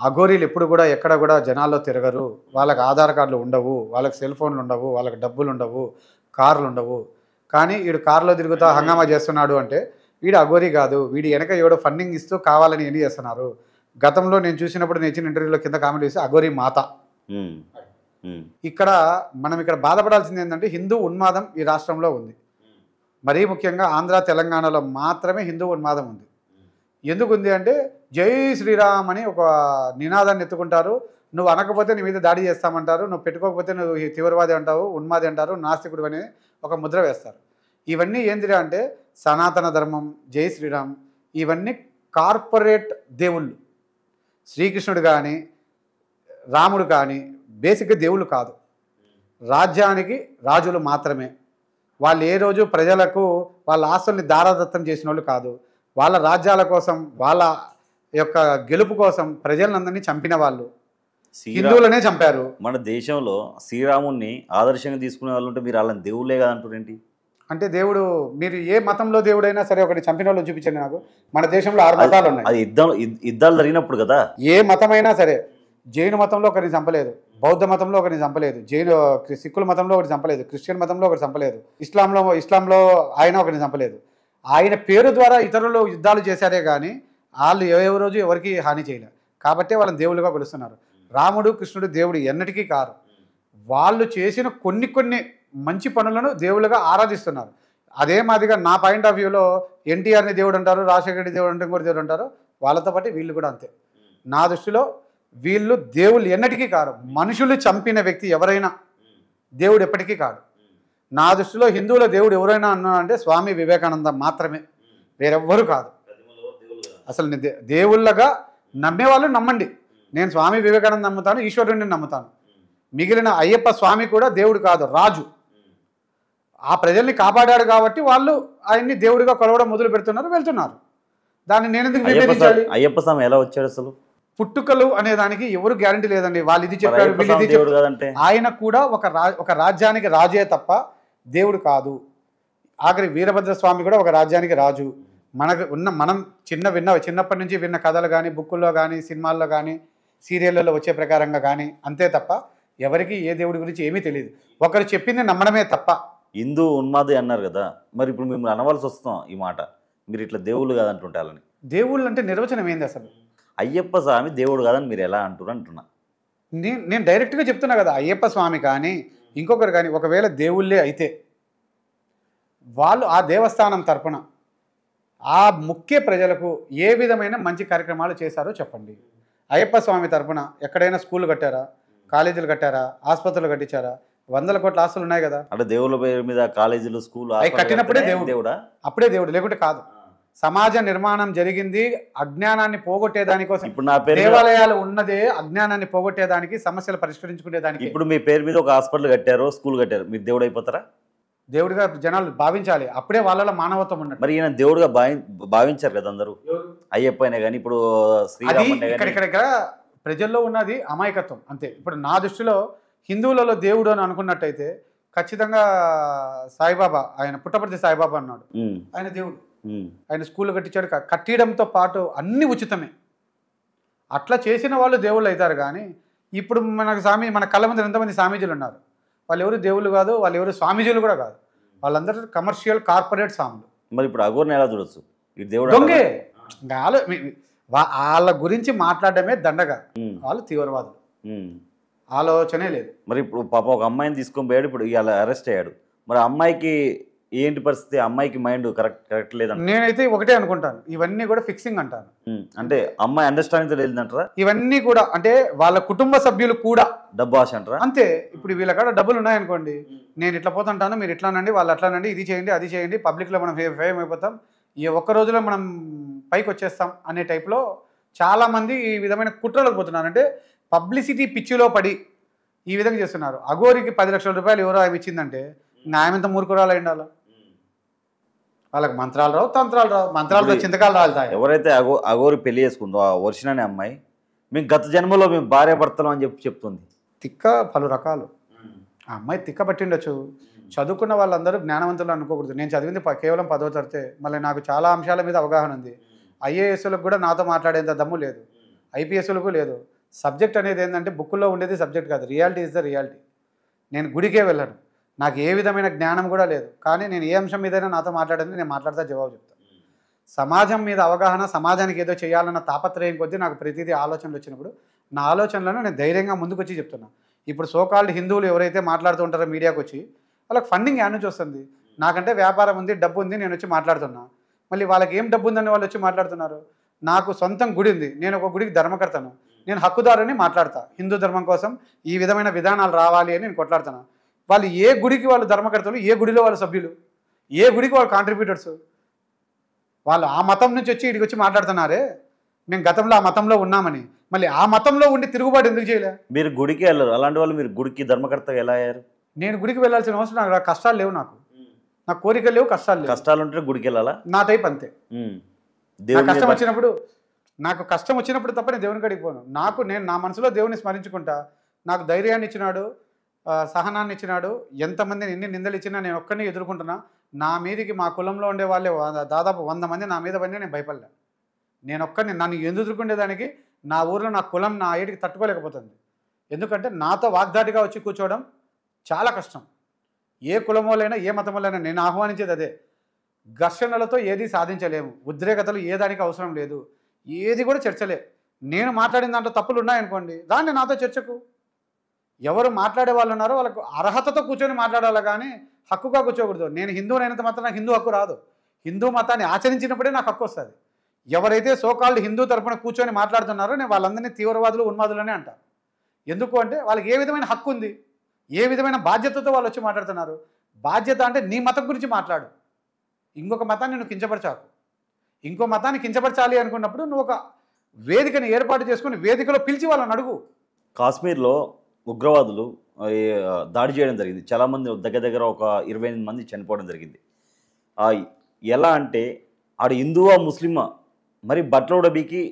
S1: అఘోరీలు ఎప్పుడు కూడా ఎక్కడ కూడా జనాల్లో తిరగరు, వాళ్ళకి ఆధార్ కార్డులు ఉండవు, వాళ్ళకి సెల్ ఫోన్లు ఉండవు, వాళ్ళకి డబ్బులు ఉండవు, కార్లు ఉండవు. కానీ వీడు కారులో తిరుగుతా హంగామా చేస్తున్నాడు అంటే వీడు అఘోరి కాదు, వీడి వెనక ఎవడో ఫండింగ్ ఇస్తూ కావాలని ఎన్ని చేస్తున్నారు. గతంలో నేను చూసినప్పుడు నేను ఇచ్చిన ఇంటర్వ్యూలో కింద కామెంట్ చేసి అఘోరి మాత. ఇక్కడ మనం బాధపడాల్సింది ఏంటంటే హిందూ ఉన్మాదం ఈ రాష్ట్రంలో ఉంది. మరీ ముఖ్యంగా ఆంధ్ర తెలంగాణలో మాత్రమే హిందూ ఉన్మాదం ఉంది. ఎందుకు ఉంది అంటే జై శ్రీరామ్ అని ఒక నినాదాన్ని ఎత్తుకుంటారు. నువ్వు అనకపోతే నీ మీద దాడి చేస్తామంటారు, నువ్వు పెట్టుకోకపోతే నువ్వు తీవ్రవాది అంటావు, ఉన్మాది అంటారు, నాస్తికుడు అని ఒక ముద్ర వేస్తారు. ఇవన్నీ ఏంటిరా అంటే సనాతన ధర్మం, జై శ్రీరామ్, ఇవన్నీ కార్పొరేట్ దేవుళ్ళు. శ్రీకృష్ణుడు కానీ రాముడు కానీ బేసిక్గా దేవుళ్ళు కాదు, రాజ్యానికి రాజులు మాత్రమే. వాళ్ళు ఏ రోజు ప్రజలకు వాళ్ళ ఆస్తుల్ని దారాదత్తం చేసిన వాళ్ళు కాదు. వాళ్ళ రాజ్యాల కోసం, వాళ్ళ యొక్క గెలుపు కోసం ప్రజలందరినీ చంపిన వాళ్ళు. హిందువులనే చంపారు.
S2: మన దేశంలో శ్రీరాముణ్ణి ఆదర్శంగా తీసుకునే వాళ్ళు ఉంటే మీరు వాళ్ళని దేవుళ్ళే కదా అంటారేంటి?
S1: అంటే దేవుడు, మీరు ఏ మతంలో దేవుడైనా సరే ఒకటి చంపిన వాళ్ళు చూపించండి నాకు. మన దేశంలో 6 మతాలు ఉన్నాయి.
S2: అది యుద్ధాలు జరిగినప్పుడు కదా.
S1: ఏ మతమైనా సరే, జైను మతంలో ఒకరిని చంపలేదు, బౌద్ధ మతంలో ఒకరిని చంపలేదు, సిక్కుల మతంలో ఒకటి చంపలేదు, క్రిస్టియన్ మతంలో ఒకటి చంపలేదు, ఇస్లాంలో ఆయన ఒకరిని చంపలేదు. ఆయన పేరు ద్వారా ఇతరులు యుద్ధాలు చేశారే కానీ వాళ్ళు ఏ రోజు ఎవరికి హాని చేయలేదు. కాబట్టే వాళ్ళని దేవుళ్ళుగా కొలుస్తున్నారు. రాముడు కృష్ణుడు దేవుడు ఎన్నటికీ కారు. వాళ్ళు చేసిన కొన్ని మంచి పనులను దేవుళ్ళుగా ఆరాధిస్తున్నారు. అదే మాదిరిగా నా పాయింట్ ఆఫ్ వ్యూలో ఎన్టీఆర్ని దేవుడు అంటారు, రాజశేఖర దేవుడు అంటే ఇంకోటి దేవుడు అంటారు. వాళ్ళతో పాటు వీళ్ళు కూడా అంతే. నా దృష్టిలో వీళ్ళు దేవుళ్ళు ఎన్నటికీ కారు. మనుషులు చంపిన వ్యక్తి ఎవరైనా దేవుడు ఎప్పటికీ కాదు. నా దృష్టిలో హిందువుల దేవుడు ఎవరైనా అన్నానంటే స్వామి వివేకానంద మాత్రమే, వేరెవ్వరు కాదు. అసలు దేవుళ్ళగా నమ్మే వాళ్ళు నమ్మండి. నేను స్వామి వివేకానంద నమ్ముతాను, ఈశ్వరుడిని నమ్ముతాను. మిగిలిన అయ్యప్ప స్వామి కూడా దేవుడు కాదు, రాజు. ఆ ప్రజల్ని కాపాడాడు కాబట్టి వాళ్ళు ఆయన్ని దేవుడిగా కొలవడం మొదలు పెడుతున్నారు, వెళ్తున్నారు. దాన్ని నేను ఎందుకు విభేదించాలి?
S2: అయ్యప్ప స్వామి ఎలా వచ్చాడు అసలు?
S1: పుట్టుకలు అనే దానికి ఎవరు గ్యారంటీ లేదండి. వాళ్ళు ఇది చెప్పారు, వీళ్ళు ఇది చెప్పారు. ఆయన కూడా ఒక రాజ్యానికి రాజే తప్ప దేవుడు కాదు. ఆఖరి వీరభద్ర స్వామి కూడా ఒక రాజ్యానికి రాజు. మనం చిన్నప్పటి నుంచి విన్న కథలు కానీ, బుక్కుల్లో కానీ, సినిమాల్లో కానీ, సీరియళ్ళలో వచ్చే ప్రకారంగా కానీ అంతే తప్ప ఎవరికి ఏ దేవుడి గురించి ఏమీ తెలియదు. ఒకరు చెప్పింది నమ్మడమే తప్ప.
S2: హిందూ ఉన్మాది అన్నారు కదా, మరి ఇప్పుడు మిమ్మల్ని అనవలసి వస్తాం ఈ మాట, మీరు ఇట్లా దేవుళ్ళు కాదంటుంటే వాళ్ళని.
S1: దేవుళ్ళు అంటే నిర్వచనం ఏంది అసలు?
S2: అయ్యప్ప స్వామి దేవుడు కాదని మీరు ఎలా అంటున్నా?
S1: నేను డైరెక్ట్గా చెప్తున్నా కదా. అయ్యప్ప స్వామి కానీ ఇంకొకరు కానీ ఒకవేళ దేవుళ్ళే అయితే వాళ్ళు ఆ దేవస్థానం తరపున ఆ ముఖ్య ప్రజలకు ఏ విధమైన మంచి కార్యక్రమాలు చేశారో చెప్పండి. అయ్యప్ప స్వామి తరపున ఎక్కడైనా స్కూళ్ళు కట్టారా, కాలేజీలు కట్టారా, ఆసుపత్రులు కట్టించారా? 100 కోట్ల ఆస్తులు ఉన్నాయి కదా.
S2: అంటే దేవుళ్ళ పేరు మీద కాలేజీలు, స్కూల్
S1: కట్టినప్పుడే దేవుడా? అప్పుడే దేవుడు, లేకుంటే కాదు. సమాజ నిర్మాణం జరిగింది అజ్ఞానాన్ని పోగొట్టేదానికోసం.
S2: ఇప్పుడు నా పేరు
S1: దేవాలయాలు ఉన్నదే అజ్ఞానాన్ని పోగొట్టేదానికి, సమస్యలు పరిష్కరించుకునేదానికి.
S2: ఇప్పుడు మీ పేరు మీద ఒక హాస్పిటల్ కట్టారు, స్కూల్ కట్టారు, మీరు దేవుడు అయిపోతారా?
S1: దేవుడిగా జనాలు భావించాలి, అప్పుడే వాళ్ళలో మానవత్వం ఉన్నట్టు.
S2: మరి ఈయన దేవుడుగా భావించారు కదా అందరూ. అయ్యప్ప అయినా కానీ ఇప్పుడు
S1: ఇక్కడ ప్రజల్లో ఉన్నది అమాయకత్వం అంతే. ఇప్పుడు నా దృష్టిలో హిందువులలో దేవుడు అని అనుకున్నట్టయితే ఖచ్చితంగా సాయిబాబా, ఆయన పుట్టపర్తి సాయిబాబా అన్నాడు, ఆయన దేవుడు. ఆయన స్కూల్ కట్టించాడు. కట్టడంతో పాటు అన్ని ఉచితమే. అట్లా చేసిన వాళ్ళు దేవుళ్ళు అవుతారు. కానీ ఇప్పుడు మన కళ్ళ ముందు ఎంతమంది స్వామీజీలు ఉన్నారు, వాళ్ళు ఎవరు దేవుళ్ళు కాదు, వాళ్ళు ఎవరు స్వామీజీలు కూడా కాదు, వాళ్ళందరూ కమర్షియల్ కార్పొరేట్ స్వాములు.
S2: మరి ఇప్పుడు అఘోర్ని ఎలా చూడొచ్చు? దేవుడు
S1: దొంగే. వాళ్ళ గురించి మాట్లాడడమే దండగా. వాళ్ళు తీవ్రవాదులు, ఆలోచనే లేదు.
S2: మరి ఇప్పుడు పాప ఒక అమ్మాయిని తీసుకొని పోయాడు, ఇప్పుడు ఇవాళ అరెస్ట్ అయ్యాడు. మరి అమ్మాయికి ఏంటి పరిస్థితి? అమ్మాయికి మైండ్ కరెక్ట్ లేదంట.
S1: నేనైతే ఒకటే అనుకుంటాను, ఇవన్నీ కూడా ఫిక్సింగ్ అంటాను.
S2: అంటే అమ్మాయి అండర్స్టాండింగ్ తో లేదంటారా?
S1: ఇవన్నీ కూడా అంటే వాళ్ళ కుటుంబ సభ్యులు కూడా డబ్బు
S2: ఆశ అంటారా?
S1: అంతే. ఇప్పుడు వీళ్ళ కాడ డబ్బులు ఉన్నాయనుకోండి, నేను ఇట్లా పోతుంటాను, మీరు ఇట్లానండి, వాళ్ళు అట్లానండి, ఇది చేయండి, అది చేయండి, పబ్లిక్లో మనం ఫేమ్ అయిపోతాం, ఈ ఒక్క రోజులో మనం పైకి వచ్చేస్తాం అనే టైప్లో చాలామంది ఈ విధమైన కుట్రలకు పోతున్నారు. అంటే పబ్లిసిటీ పిచ్చిలో పడి ఈ విధంగా చేస్తున్నారు. అఘోరికి 10 లక్షల రూపాయలు ఎవరో ఆమె ఇచ్చిందంటే న్యాయమంతా మూర్ఖురాలు అయిండాల. వాళ్ళకి మంత్రాలు రావు, తంత్రాలు రావు, మంత్రాలతో చింతకాలు రాలుతాయి.
S2: ఎవరైతే అఘోరి పెళ్లి చేసుకుందో ఆ వర్షిన్ అనే అమ్మాయి, మేము గత జన్మలో మేము భార్య భర్తలం అని చెప్తుంది.
S1: తిక్క పలు రకాలు. ఆ అమ్మాయి తిక్క పట్టిండొచ్చు. చదువుకున్న వాళ్ళందరూ జ్ఞానవంతులు అనుకోకూడదు. నేను చదివింది కేవలం 10వ తరగతే. మళ్ళీ నాకు చాలా అంశాల మీద అవగాహన ఉంది. ఐఏఎస్లకు కూడా నాతో మాట్లాడేంత దమ్ము లేదు, ఐపీఎస్లకు లేదు. సబ్జెక్ట్ అనేది ఏంటంటే బుక్కుల్లో ఉండేది సబ్జెక్ట్ కాదు, రియాలిటీ ఇస్ ద రియాలిటీ. నేను గుడికే వెళ్ళను, నాకు ఏ విధమైన జ్ఞానం కూడా లేదు. కానీ నేను ఏ అంశం మీదైనా నాతో మాట్లాడేది నేను మాట్లాడతా, జవాబు చెప్తాను. సమాజం మీద అవగాహన, సమాజానికి ఏదో చేయాలన్న తాపత్రయం కొద్దీ నాకు ప్రతిదీ ఆలోచనలు వచ్చినప్పుడు నా ఆలోచనలను నేను ధైర్యంగా ముందుకు వచ్చి చెప్తున్నా. ఇప్పుడు సోకాల్డ్ హిందువులు ఎవరైతే మాట్లాడుతూ ఉంటారో మీడియాకు వచ్చి, వాళ్ళకి ఫండింగ్ యాడ్ నుంచి వస్తుంది. నాకంటే వ్యాపారం ఉంది, డబ్బు ఉంది, నేను వచ్చి మాట్లాడుతున్నా. మళ్ళీ వాళ్ళకి ఏం డబ్బు ఉందని వాళ్ళు వచ్చి మాట్లాడుతున్నారు. నాకు సొంతం గుడి ఉంది, నేను ఒక గుడికి ధర్మకర్తను, నేను హక్కుదారుని మాట్లాడతా. హిందూ ధర్మం కోసం ఈ విధమైన విధానాలు రావాలి అని నేను కొట్లాడుతున్నా. వాళ్ళు ఏ గుడికి వాళ్ళు ధర్మకర్తలు, ఏ గుడిలో వాళ్ళు సభ్యులు, ఏ గుడికి వాళ్ళు కాంట్రిబ్యూటర్స్, వాళ్ళు ఆ మతం నుంచి వచ్చి ఇక్కడికి వచ్చి మాట్లాడుతున్నారే మేము గతంలో ఆ మతంలో ఉన్నామని. మళ్ళీ ఆ మతంలో ఉండి తిరుగుబాటు ఎందుకు చేయలే?
S2: మీరు గుడికి వెళ్ళరు, అలాంటి వాళ్ళు మీరు గుడికి ధర్మకర్తగా ఎలా అయ్యారు?
S1: నేను గుడికి వెళ్ళాల్సిన అవసరం నాకు, కష్టాలు లేవు, నాకు కోరికలు లేవు, కష్టాలు లేవు.
S2: కష్టాలు ఉంటే గుడికి వెళ్ళాలా?
S1: నా టైప్ అంతే. కష్టం వచ్చినప్పుడు నాకు కష్టం వచ్చినప్పుడు తప్ప నేను దేవుని కాడికి పోను. నేను నా మనసులో దేవుని స్మరించుకుంటా. నాకు ధైర్యాన్ని ఇచ్చినాడు, సహనాన్ని ఇచ్చినాడు. ఎంతమందిని ఎన్ని నిందలు ఇచ్చినా నేను ఒక్కడిని ఎదుర్కొంటున్నా. నా మీదికి మా కులంలో ఉండే వాళ్ళే దాదాపు 100 మంది నా మీద పడినా నేను భయపడలే. నేను ఒక్కడిని నన్ను ఎదుర్కొనేదానికి నా ఊర్లో నా కులం నా ఏడికి తట్టుకోలేకపోతుంది. ఎందుకంటే నాతో వాగ్దాటిగా వచ్చి కూర్చోవడం చాలా కష్టం. ఏ కులమోలైనా ఏ మతమోలైనా నేను ఆహ్వానించేది అదే. ఘర్షణలతో ఏది సాధించలేము. ఉద్రేకతలు ఏ దానికి అవసరం లేదు. ఏది కూడా చర్చలే. నేను మాట్లాడిన దాంట్లో తప్పులు ఉన్నాయనుకోండి, దాన్ని నాతో చర్చకు. ఎవరు మాట్లాడే వాళ్ళు ఉన్నారో వాళ్ళకు అర్హతతో కూర్చొని మాట్లాడాలి, కానీ హక్కుగా కూర్చోకూడదు. నేను హిందువునైనంత మాత్రం నాకు హిందూ హక్కు రాదు. హిందూ మతాన్ని ఆచరించినప్పుడే నాకు హక్కు వస్తుంది. ఎవరైతే సోకాల్డ్ హిందూ తరపున కూర్చొని మాట్లాడుతున్నారో నేను వాళ్ళందరినీ తీవ్రవాదులు, ఉన్మాదులనే అంటాను. ఎందుకు అంటే వాళ్ళకి ఏ విధమైన హక్కు ఉంది, ఏ విధమైన బాధ్యతతో వాళ్ళు వచ్చి మాట్లాడుతున్నారు. బాధ్యత అంటే నీ మతం గురించి మాట్లాడు. ఇంకొక మతాన్ని నువ్వు కించపరచాకు. ఇంకో మతాన్ని కించపరచాలి అనుకున్నప్పుడు నువ్వు ఒక వేదికని ఏర్పాటు చేసుకుని వేదికలో పిలిచి వాళ్ళని అడుగు.
S2: కాశ్మీర్లో ఉగ్రవాదులు దాడి చేయడం జరిగింది. చాలామంది దగ్గర ఒక 28 మంది చనిపోవడం జరిగింది. ఎలా అంటే ఆడు హిందువా ముస్లిమా మరి బట్టలు ఉడబీకి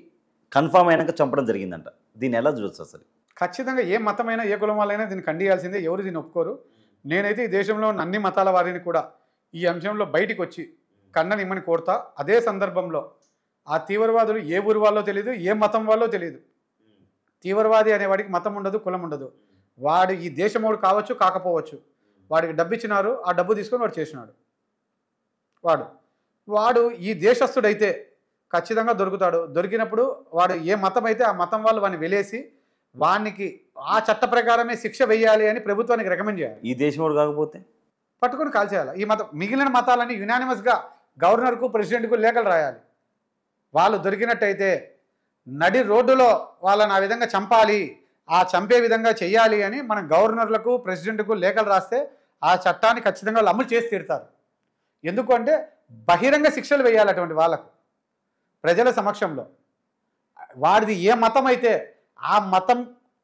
S2: కన్ఫామ్ అయినాక చంపడం జరిగిందంట. దీన్ని ఎలా చూడొచ్చు అసలు?
S1: ఖచ్చితంగా ఏ మతమైనా ఏ కులం వాళ్ళైనా దీన్ని ఖండియాల్సిందే. ఎవరు దీన్ని ఒప్పుకోరు. నేనైతే ఈ దేశంలో ఉన్న అన్ని మతాల వారిని కూడా ఈ అంశంలో బయటికి వచ్చి కన్ననిమ్మని కోరుతా. అదే సందర్భంలో ఆ తీవ్రవాదులు ఏ ఊరు వాళ్ళో తెలియదు, ఏ మతం వాళ్ళో తెలియదు. తీవ్రవాది అనేవాడికి మతం ఉండదు, కులం ఉండదు. వాడు ఈ దేశమోడు కావచ్చు, కాకపోవచ్చు. వాడికి డబ్బు ఇచ్చినారు, ఆ డబ్బు తీసుకొని వాడు చేసినాడు. వాడు ఈ దేశస్థుడైతే ఖచ్చితంగా దొరుకుతాడు. దొరికినప్పుడు వాడు ఏ మతం అయితే ఆ మతం వాళ్ళు వాడిని వెలేసి వానికి ఆ చట్ట ప్రకారమే శిక్ష వేయాలి అని ప్రభుత్వానికి రికమెండ్ చేయాలి.
S2: ఈ దేశమోడు కాకపోతే
S1: పట్టుకొని కాల్చేయాలి. ఈ మతం మిగిలిన మతాలన్నీ యునానిమస్గా గవర్నర్కు, ప్రెసిడెంట్కు లేఖలు రాయాలి. వాళ్ళు దొరికినట్టయితే నడి రోడ్డులో వాళ్ళని ఆ విధంగా చంపాలి, ఆ చంపే విధంగా చెయ్యాలి అని మన గవర్నర్లకు, ప్రెసిడెంట్కు లేఖలు రాస్తే ఆ చట్టాన్ని ఖచ్చితంగా వాళ్ళు అమలు చేసి తీరుతారు. ఎందుకంటే బహిరంగ శిక్షలు వేయాలి అటువంటి వాళ్ళకు ప్రజల సమక్షంలో. వాడిది ఏ మతం అయితే ఆ మతం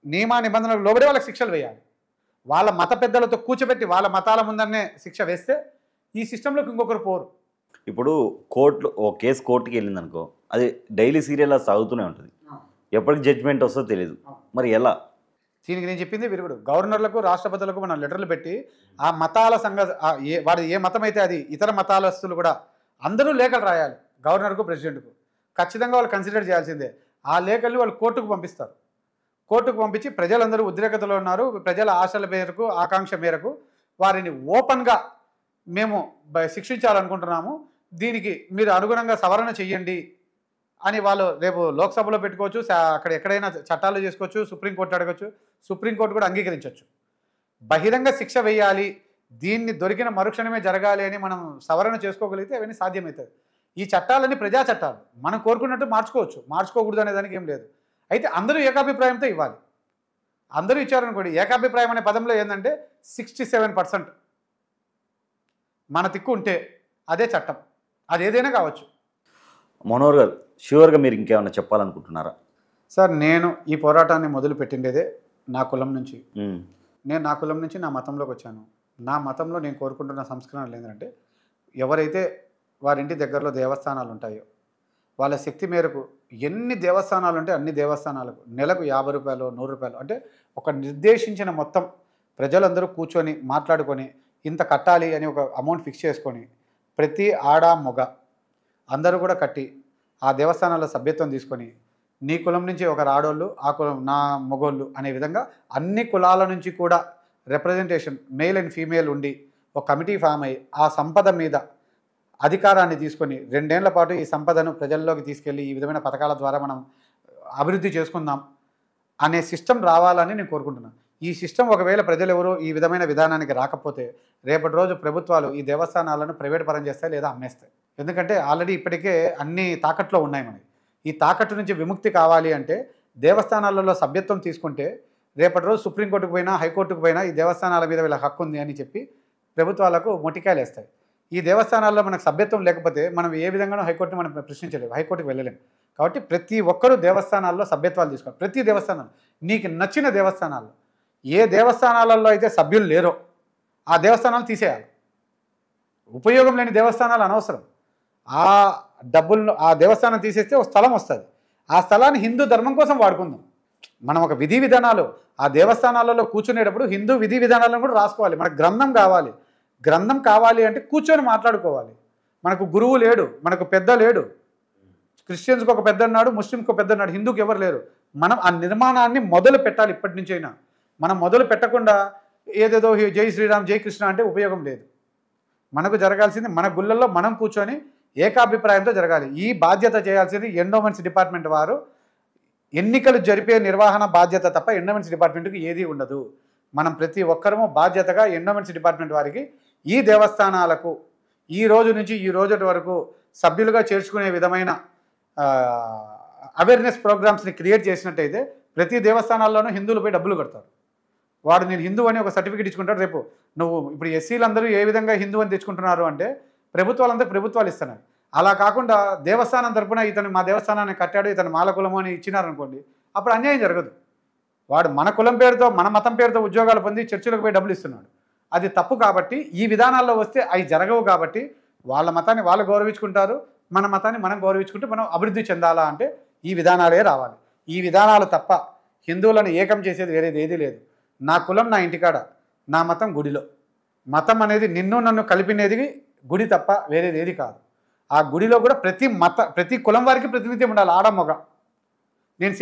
S1: నియమ నిబంధనలకు లోబడి వాళ్ళకి శిక్షలు వేయాలి. వాళ్ళ మత పెద్దలతో కూర్చోబెట్టి వాళ్ళ మతాల ముందరనే శిక్ష వేస్తే ఈ సిస్టంలోకి ఇంకొకరు పోరు.
S2: ఇప్పుడు ఓ కేసు కోర్టుకి వెళ్ళింది అనుకో, అది డైలీ సీరియల్ సాగుతూనే ఉంటుంది. ఎప్పటికి జడ్జిమెంట్ వస్తుందో తెలియదు. మరి ఎలా?
S1: దీనికి నేను చెప్పింది విరుగుడు. గవర్నర్లకు, రాష్ట్రపతులకు మనం లెటర్లు పెట్టి ఆ మతాల వాడి ఏ మతం అయితే అది ఇతర మతాలస్తులు కూడా అందరూ లేఖలు రాయాలి గవర్నర్కు, ప్రెసిడెంట్కు. ఖచ్చితంగా వాళ్ళు కన్సిడర్ చేయాల్సిందే. ఆ లేఖల్ని వాళ్ళు కోర్టుకు పంపిస్తారు. కోర్టుకు పంపించి ప్రజలందరూ ఉద్రేకతలో ఉన్నారు, ప్రజల ఆశల మేరకు, ఆకాంక్ష మేరకు వారిని ఓపెన్గా మేము శిక్షించాలనుకుంటున్నాము, దీనికి మీరు అనుగుణంగా సవరణ చెయ్యండి అని వాళ్ళు రేపు లోక్సభలో పెట్టుకోవచ్చు, అక్కడ ఎక్కడైనా చట్టాలు చేసుకోవచ్చు, సుప్రీంకోర్టు అడగచ్చు, సుప్రీంకోర్టు కూడా అంగీకరించవచ్చు. బహిరంగ శిక్ష వేయాలి, దీన్ని దొరికిన మరుక్షణమే జరగాలి అని మనం సవరణ చేసుకోగలిగితే అవన్నీ సాధ్యమవుతుంది. ఈ చట్టాలన్నీ ప్రజా చట్టాలు. మనం కోరుకున్నట్టు మార్చుకోవచ్చు, మార్చుకోకూడదు అనే దానికి ఏం లేదు. అయితే అందరూ ఏకాభిప్రాయంతో ఇవ్వాలి. అందరూ ఇచ్చారనుకోండి, ఏకాభిప్రాయం అనే పదంలో ఏంటంటే 67% మన తిక్కు ఉంటే అదే చట్టం, అది ఏదైనా కావచ్చు.
S2: మనోహర్ గారు, ష్యూర్గా మీరు ఇంకేమైనా చెప్పాలనుకుంటున్నారా?
S1: సార్, నేను ఈ పోరాటాన్ని మొదలు పెట్టిండేదే నా కులం నుంచి. నేను నా కులం నుంచి నా మతంలోకి వచ్చాను. నా మతంలో నేను కోరుకుంటున్న సంస్కరణలు ఏంటంటే, ఎవరైతే వారింటి దగ్గరలో దేవస్థానాలు ఉంటాయో వాళ్ళ శక్తి మేరకు ఎన్ని దేవస్థానాలు ఉంటే అన్ని దేవస్థానాలకు నెలకు 50 రూపాయలు, 100 రూపాయలు, అంటే ఒక నిర్దేశించిన మొత్తం ప్రజలందరూ కూర్చొని మాట్లాడుకొని ఇంత కట్టాలి అని ఒక అమౌంట్ ఫిక్స్ చేసుకొని ప్రతి ఆడ మొగ అందరూ కూడా కట్టి ఆ దేవస్థానాల సభ్యత్వం తీసుకొని నీ కులం నుంచి ఒకరు ఆడోళ్ళు, ఆ కులం నా మొగోళ్ళు అనే విధంగా అన్ని కులాల నుంచి కూడా రిప్రజెంటేషన్ మెయిల్ అండ్ ఫీమేల్ ఉండి ఒక కమిటీ ఫామ్ అయ్యి ఆ సంపద మీద అధికారాన్ని తీసుకొని 2 ఏళ్ల పాటు ఈ సంపదను ప్రజల్లోకి తీసుకెళ్ళి ఈ విధమైన పథకాల ద్వారా మనం అభివృద్ధి చేసుకుందాం అనే సిస్టమ్ రావాలని నేను కోరుకుంటున్నాను. ఈ సిస్టమ్ ఒకవేళ ప్రజలు ఎవరు ఈ విధమైన విధానానికి రాకపోతే రేపటి రోజు ప్రభుత్వాలు ఈ దేవస్థానాలను ప్రైవేట్ పరం చేస్తాయి లేదా అమ్మేస్తాయి. ఎందుకంటే ఆల్రెడీ ఇప్పటికే అన్ని తాకట్లో ఉన్నాయి. మనకి ఈ తాకట్టు నుంచి విముక్తి కావాలి అంటే దేవస్థానాలలో సభ్యత్వం తీసుకుంటే రేపటి రోజు సుప్రీంకోర్టుకు పోయినా, హైకోర్టుకు పోయినా ఈ దేవస్థానాల మీద వీళ్ళ హక్కు ఉంది అని చెప్పి ప్రభుత్వాలకు మొటికాయలు వేస్తాయి. ఈ దేవస్థానాల్లో మనకు సభ్యత్వం లేకపోతే మనం ఏ విధంగానూ హైకోర్టుని మనం ప్రశ్నించలేము, హైకోర్టుకు వెళ్ళలేము. కాబట్టి ప్రతి ఒక్కరూ దేవస్థానాల్లో సభ్యత్వాలు తీసుకోవాలి. ప్రతి దేవస్థానం నీకు నచ్చిన దేవస్థానాల్లో ఏ దేవస్థానాలలో అయితే సభ్యులు లేరో ఆ దేవస్థానాలు తీసేయాలి. ఉపయోగం లేని దేవస్థానాలు అనవసరం. ఆ డబ్బులను ఆ దేవస్థానం తీసేస్తే ఒక స్థలం వస్తుంది. ఆ స్థలాన్ని హిందూ ధర్మం కోసం వాడుకుందాం. మనం ఒక విధి విధానాలు ఆ దేవస్థానాలలో కూర్చునేటప్పుడు హిందూ విధి విధానాలను కూడా రాసుకోవాలి. మనకు గ్రంథం కావాలి. గ్రంథం కావాలి అంటే కూర్చొని మాట్లాడుకోవాలి. మనకు గురువు లేడు, మనకు పెద్ద లేడు. క్రిస్టియన్స్కి ఒక పెద్ద ఉన్నాడు, ముస్లింకి ఒక పెద్ద ఉన్నాడు, హిందూకి ఎవరు లేరు. మనం ఆ నిర్మాణాన్ని మొదలు పెట్టాలి. ఇప్పటి నుంచి అయినా మనం మొదలు పెట్టకుండా ఏదేదో జై శ్రీరామ్ జై కృష్ణ అంటే ఉపయోగం లేదు. మనకు జరగాల్సింది మన గుళ్ళల్లో మనం కూర్చొని ఏకాభిప్రాయంతో జరగాలి. ఈ బాధ్యత చేయాల్సింది ఎండోమెంట్స్ డిపార్ట్మెంట్ వారు. ఎన్నికలు జరిపే నిర్వహణ బాధ్యత తప్ప ఎండోమెంట్స్ డిపార్ట్మెంట్కి ఏదీ ఉండదు. మనం ప్రతి ఒక్కరము బాధ్యతగా ఎండోమెంట్స్ డిపార్ట్మెంట్ వారికి ఈ దేవస్థానాలకు ఈ రోజు నుంచి ఈ రోజు వరకు సభ్యులుగా చేర్చుకునే విధమైన అవేర్నెస్ ప్రోగ్రామ్స్ని క్రియేట్ చేసినట్టయితే ప్రతి దేవస్థానాల్లోనూ హిందువులపై డబ్బులు కడతారు. వాడు నేను హిందూ అని ఒక సర్టిఫికేట్ ఇచ్చుకుంటాడు. రేపు నువ్వు ఇప్పుడు ఎస్సీలందరూ ఏ విధంగా హిందూ అని తెచ్చుకుంటున్నారు అంటే ప్రభుత్వాలందరూ ప్రభుత్వాలు ఇస్తున్నారు. అలా కాకుండా దేవస్థానం తరపున ఇతను మా దేవస్థానాన్ని కట్టాడు, ఇతను మాల కులము అని ఇచ్చినారనుకోండి, అప్పుడు అన్యాయం జరగదు. వాడు మన కులం పేరుతో మన మతం పేరుతో ఉద్యోగాలు పొంది చర్చిలకు పోయి డబ్బులు ఇస్తున్నాడు. అది తప్పు. కాబట్టి ఈ విధానాల్లో వస్తే అవి జరగవు. కాబట్టి వాళ్ళ మతాన్ని వాళ్ళు గౌరవించుకుంటారు, మన మతాన్ని మనం గౌరవించుకుంటే మనం అభివృద్ధి చెందాలా అంటే ఈ విధానాలే రావాలి. ఈ విధానాలు తప్ప హిందువులను ఏకం చేసేది వేరేది ఏదీ లేదు. నా కులం నా ఇంటికాడ, నా మతం గుడిలో. మతం అనేది నిన్ను నన్ను కలిపినేది గుడి తప్ప వేరేది ఏది కాదు. ఆ గుడిలో కూడా ప్రతి కులం వారికి ప్రతినిధ్యం ఉండాలి, ఆడ మగ. నేను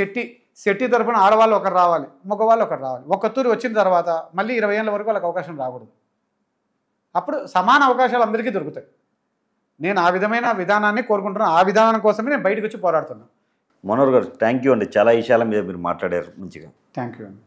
S1: శెట్టి తరపున ఆడవాళ్ళు ఒకరు రావాలి, మగవాళ్ళు ఒకరు రావాలి. ఒక తూరి వచ్చిన తర్వాత మళ్ళీ 20 ఏళ్ళ వరకు వాళ్ళకి అవకాశం రాకూడదు. అప్పుడు సమాన అవకాశాలు అందరికీ దొరుకుతాయి. నేను ఆ విధమైన విధానాన్ని కోరుకుంటున్నాను. ఆ విధానం కోసమే నేను బయటకు వచ్చి పోరాడుతున్నాను.
S2: మనోహర్ గారు థ్యాంక్ యూ అండి. చాలా విషయాల మీద మీరు మాట్లాడారు మంచిగా.
S1: థ్యాంక్ యూ అండి.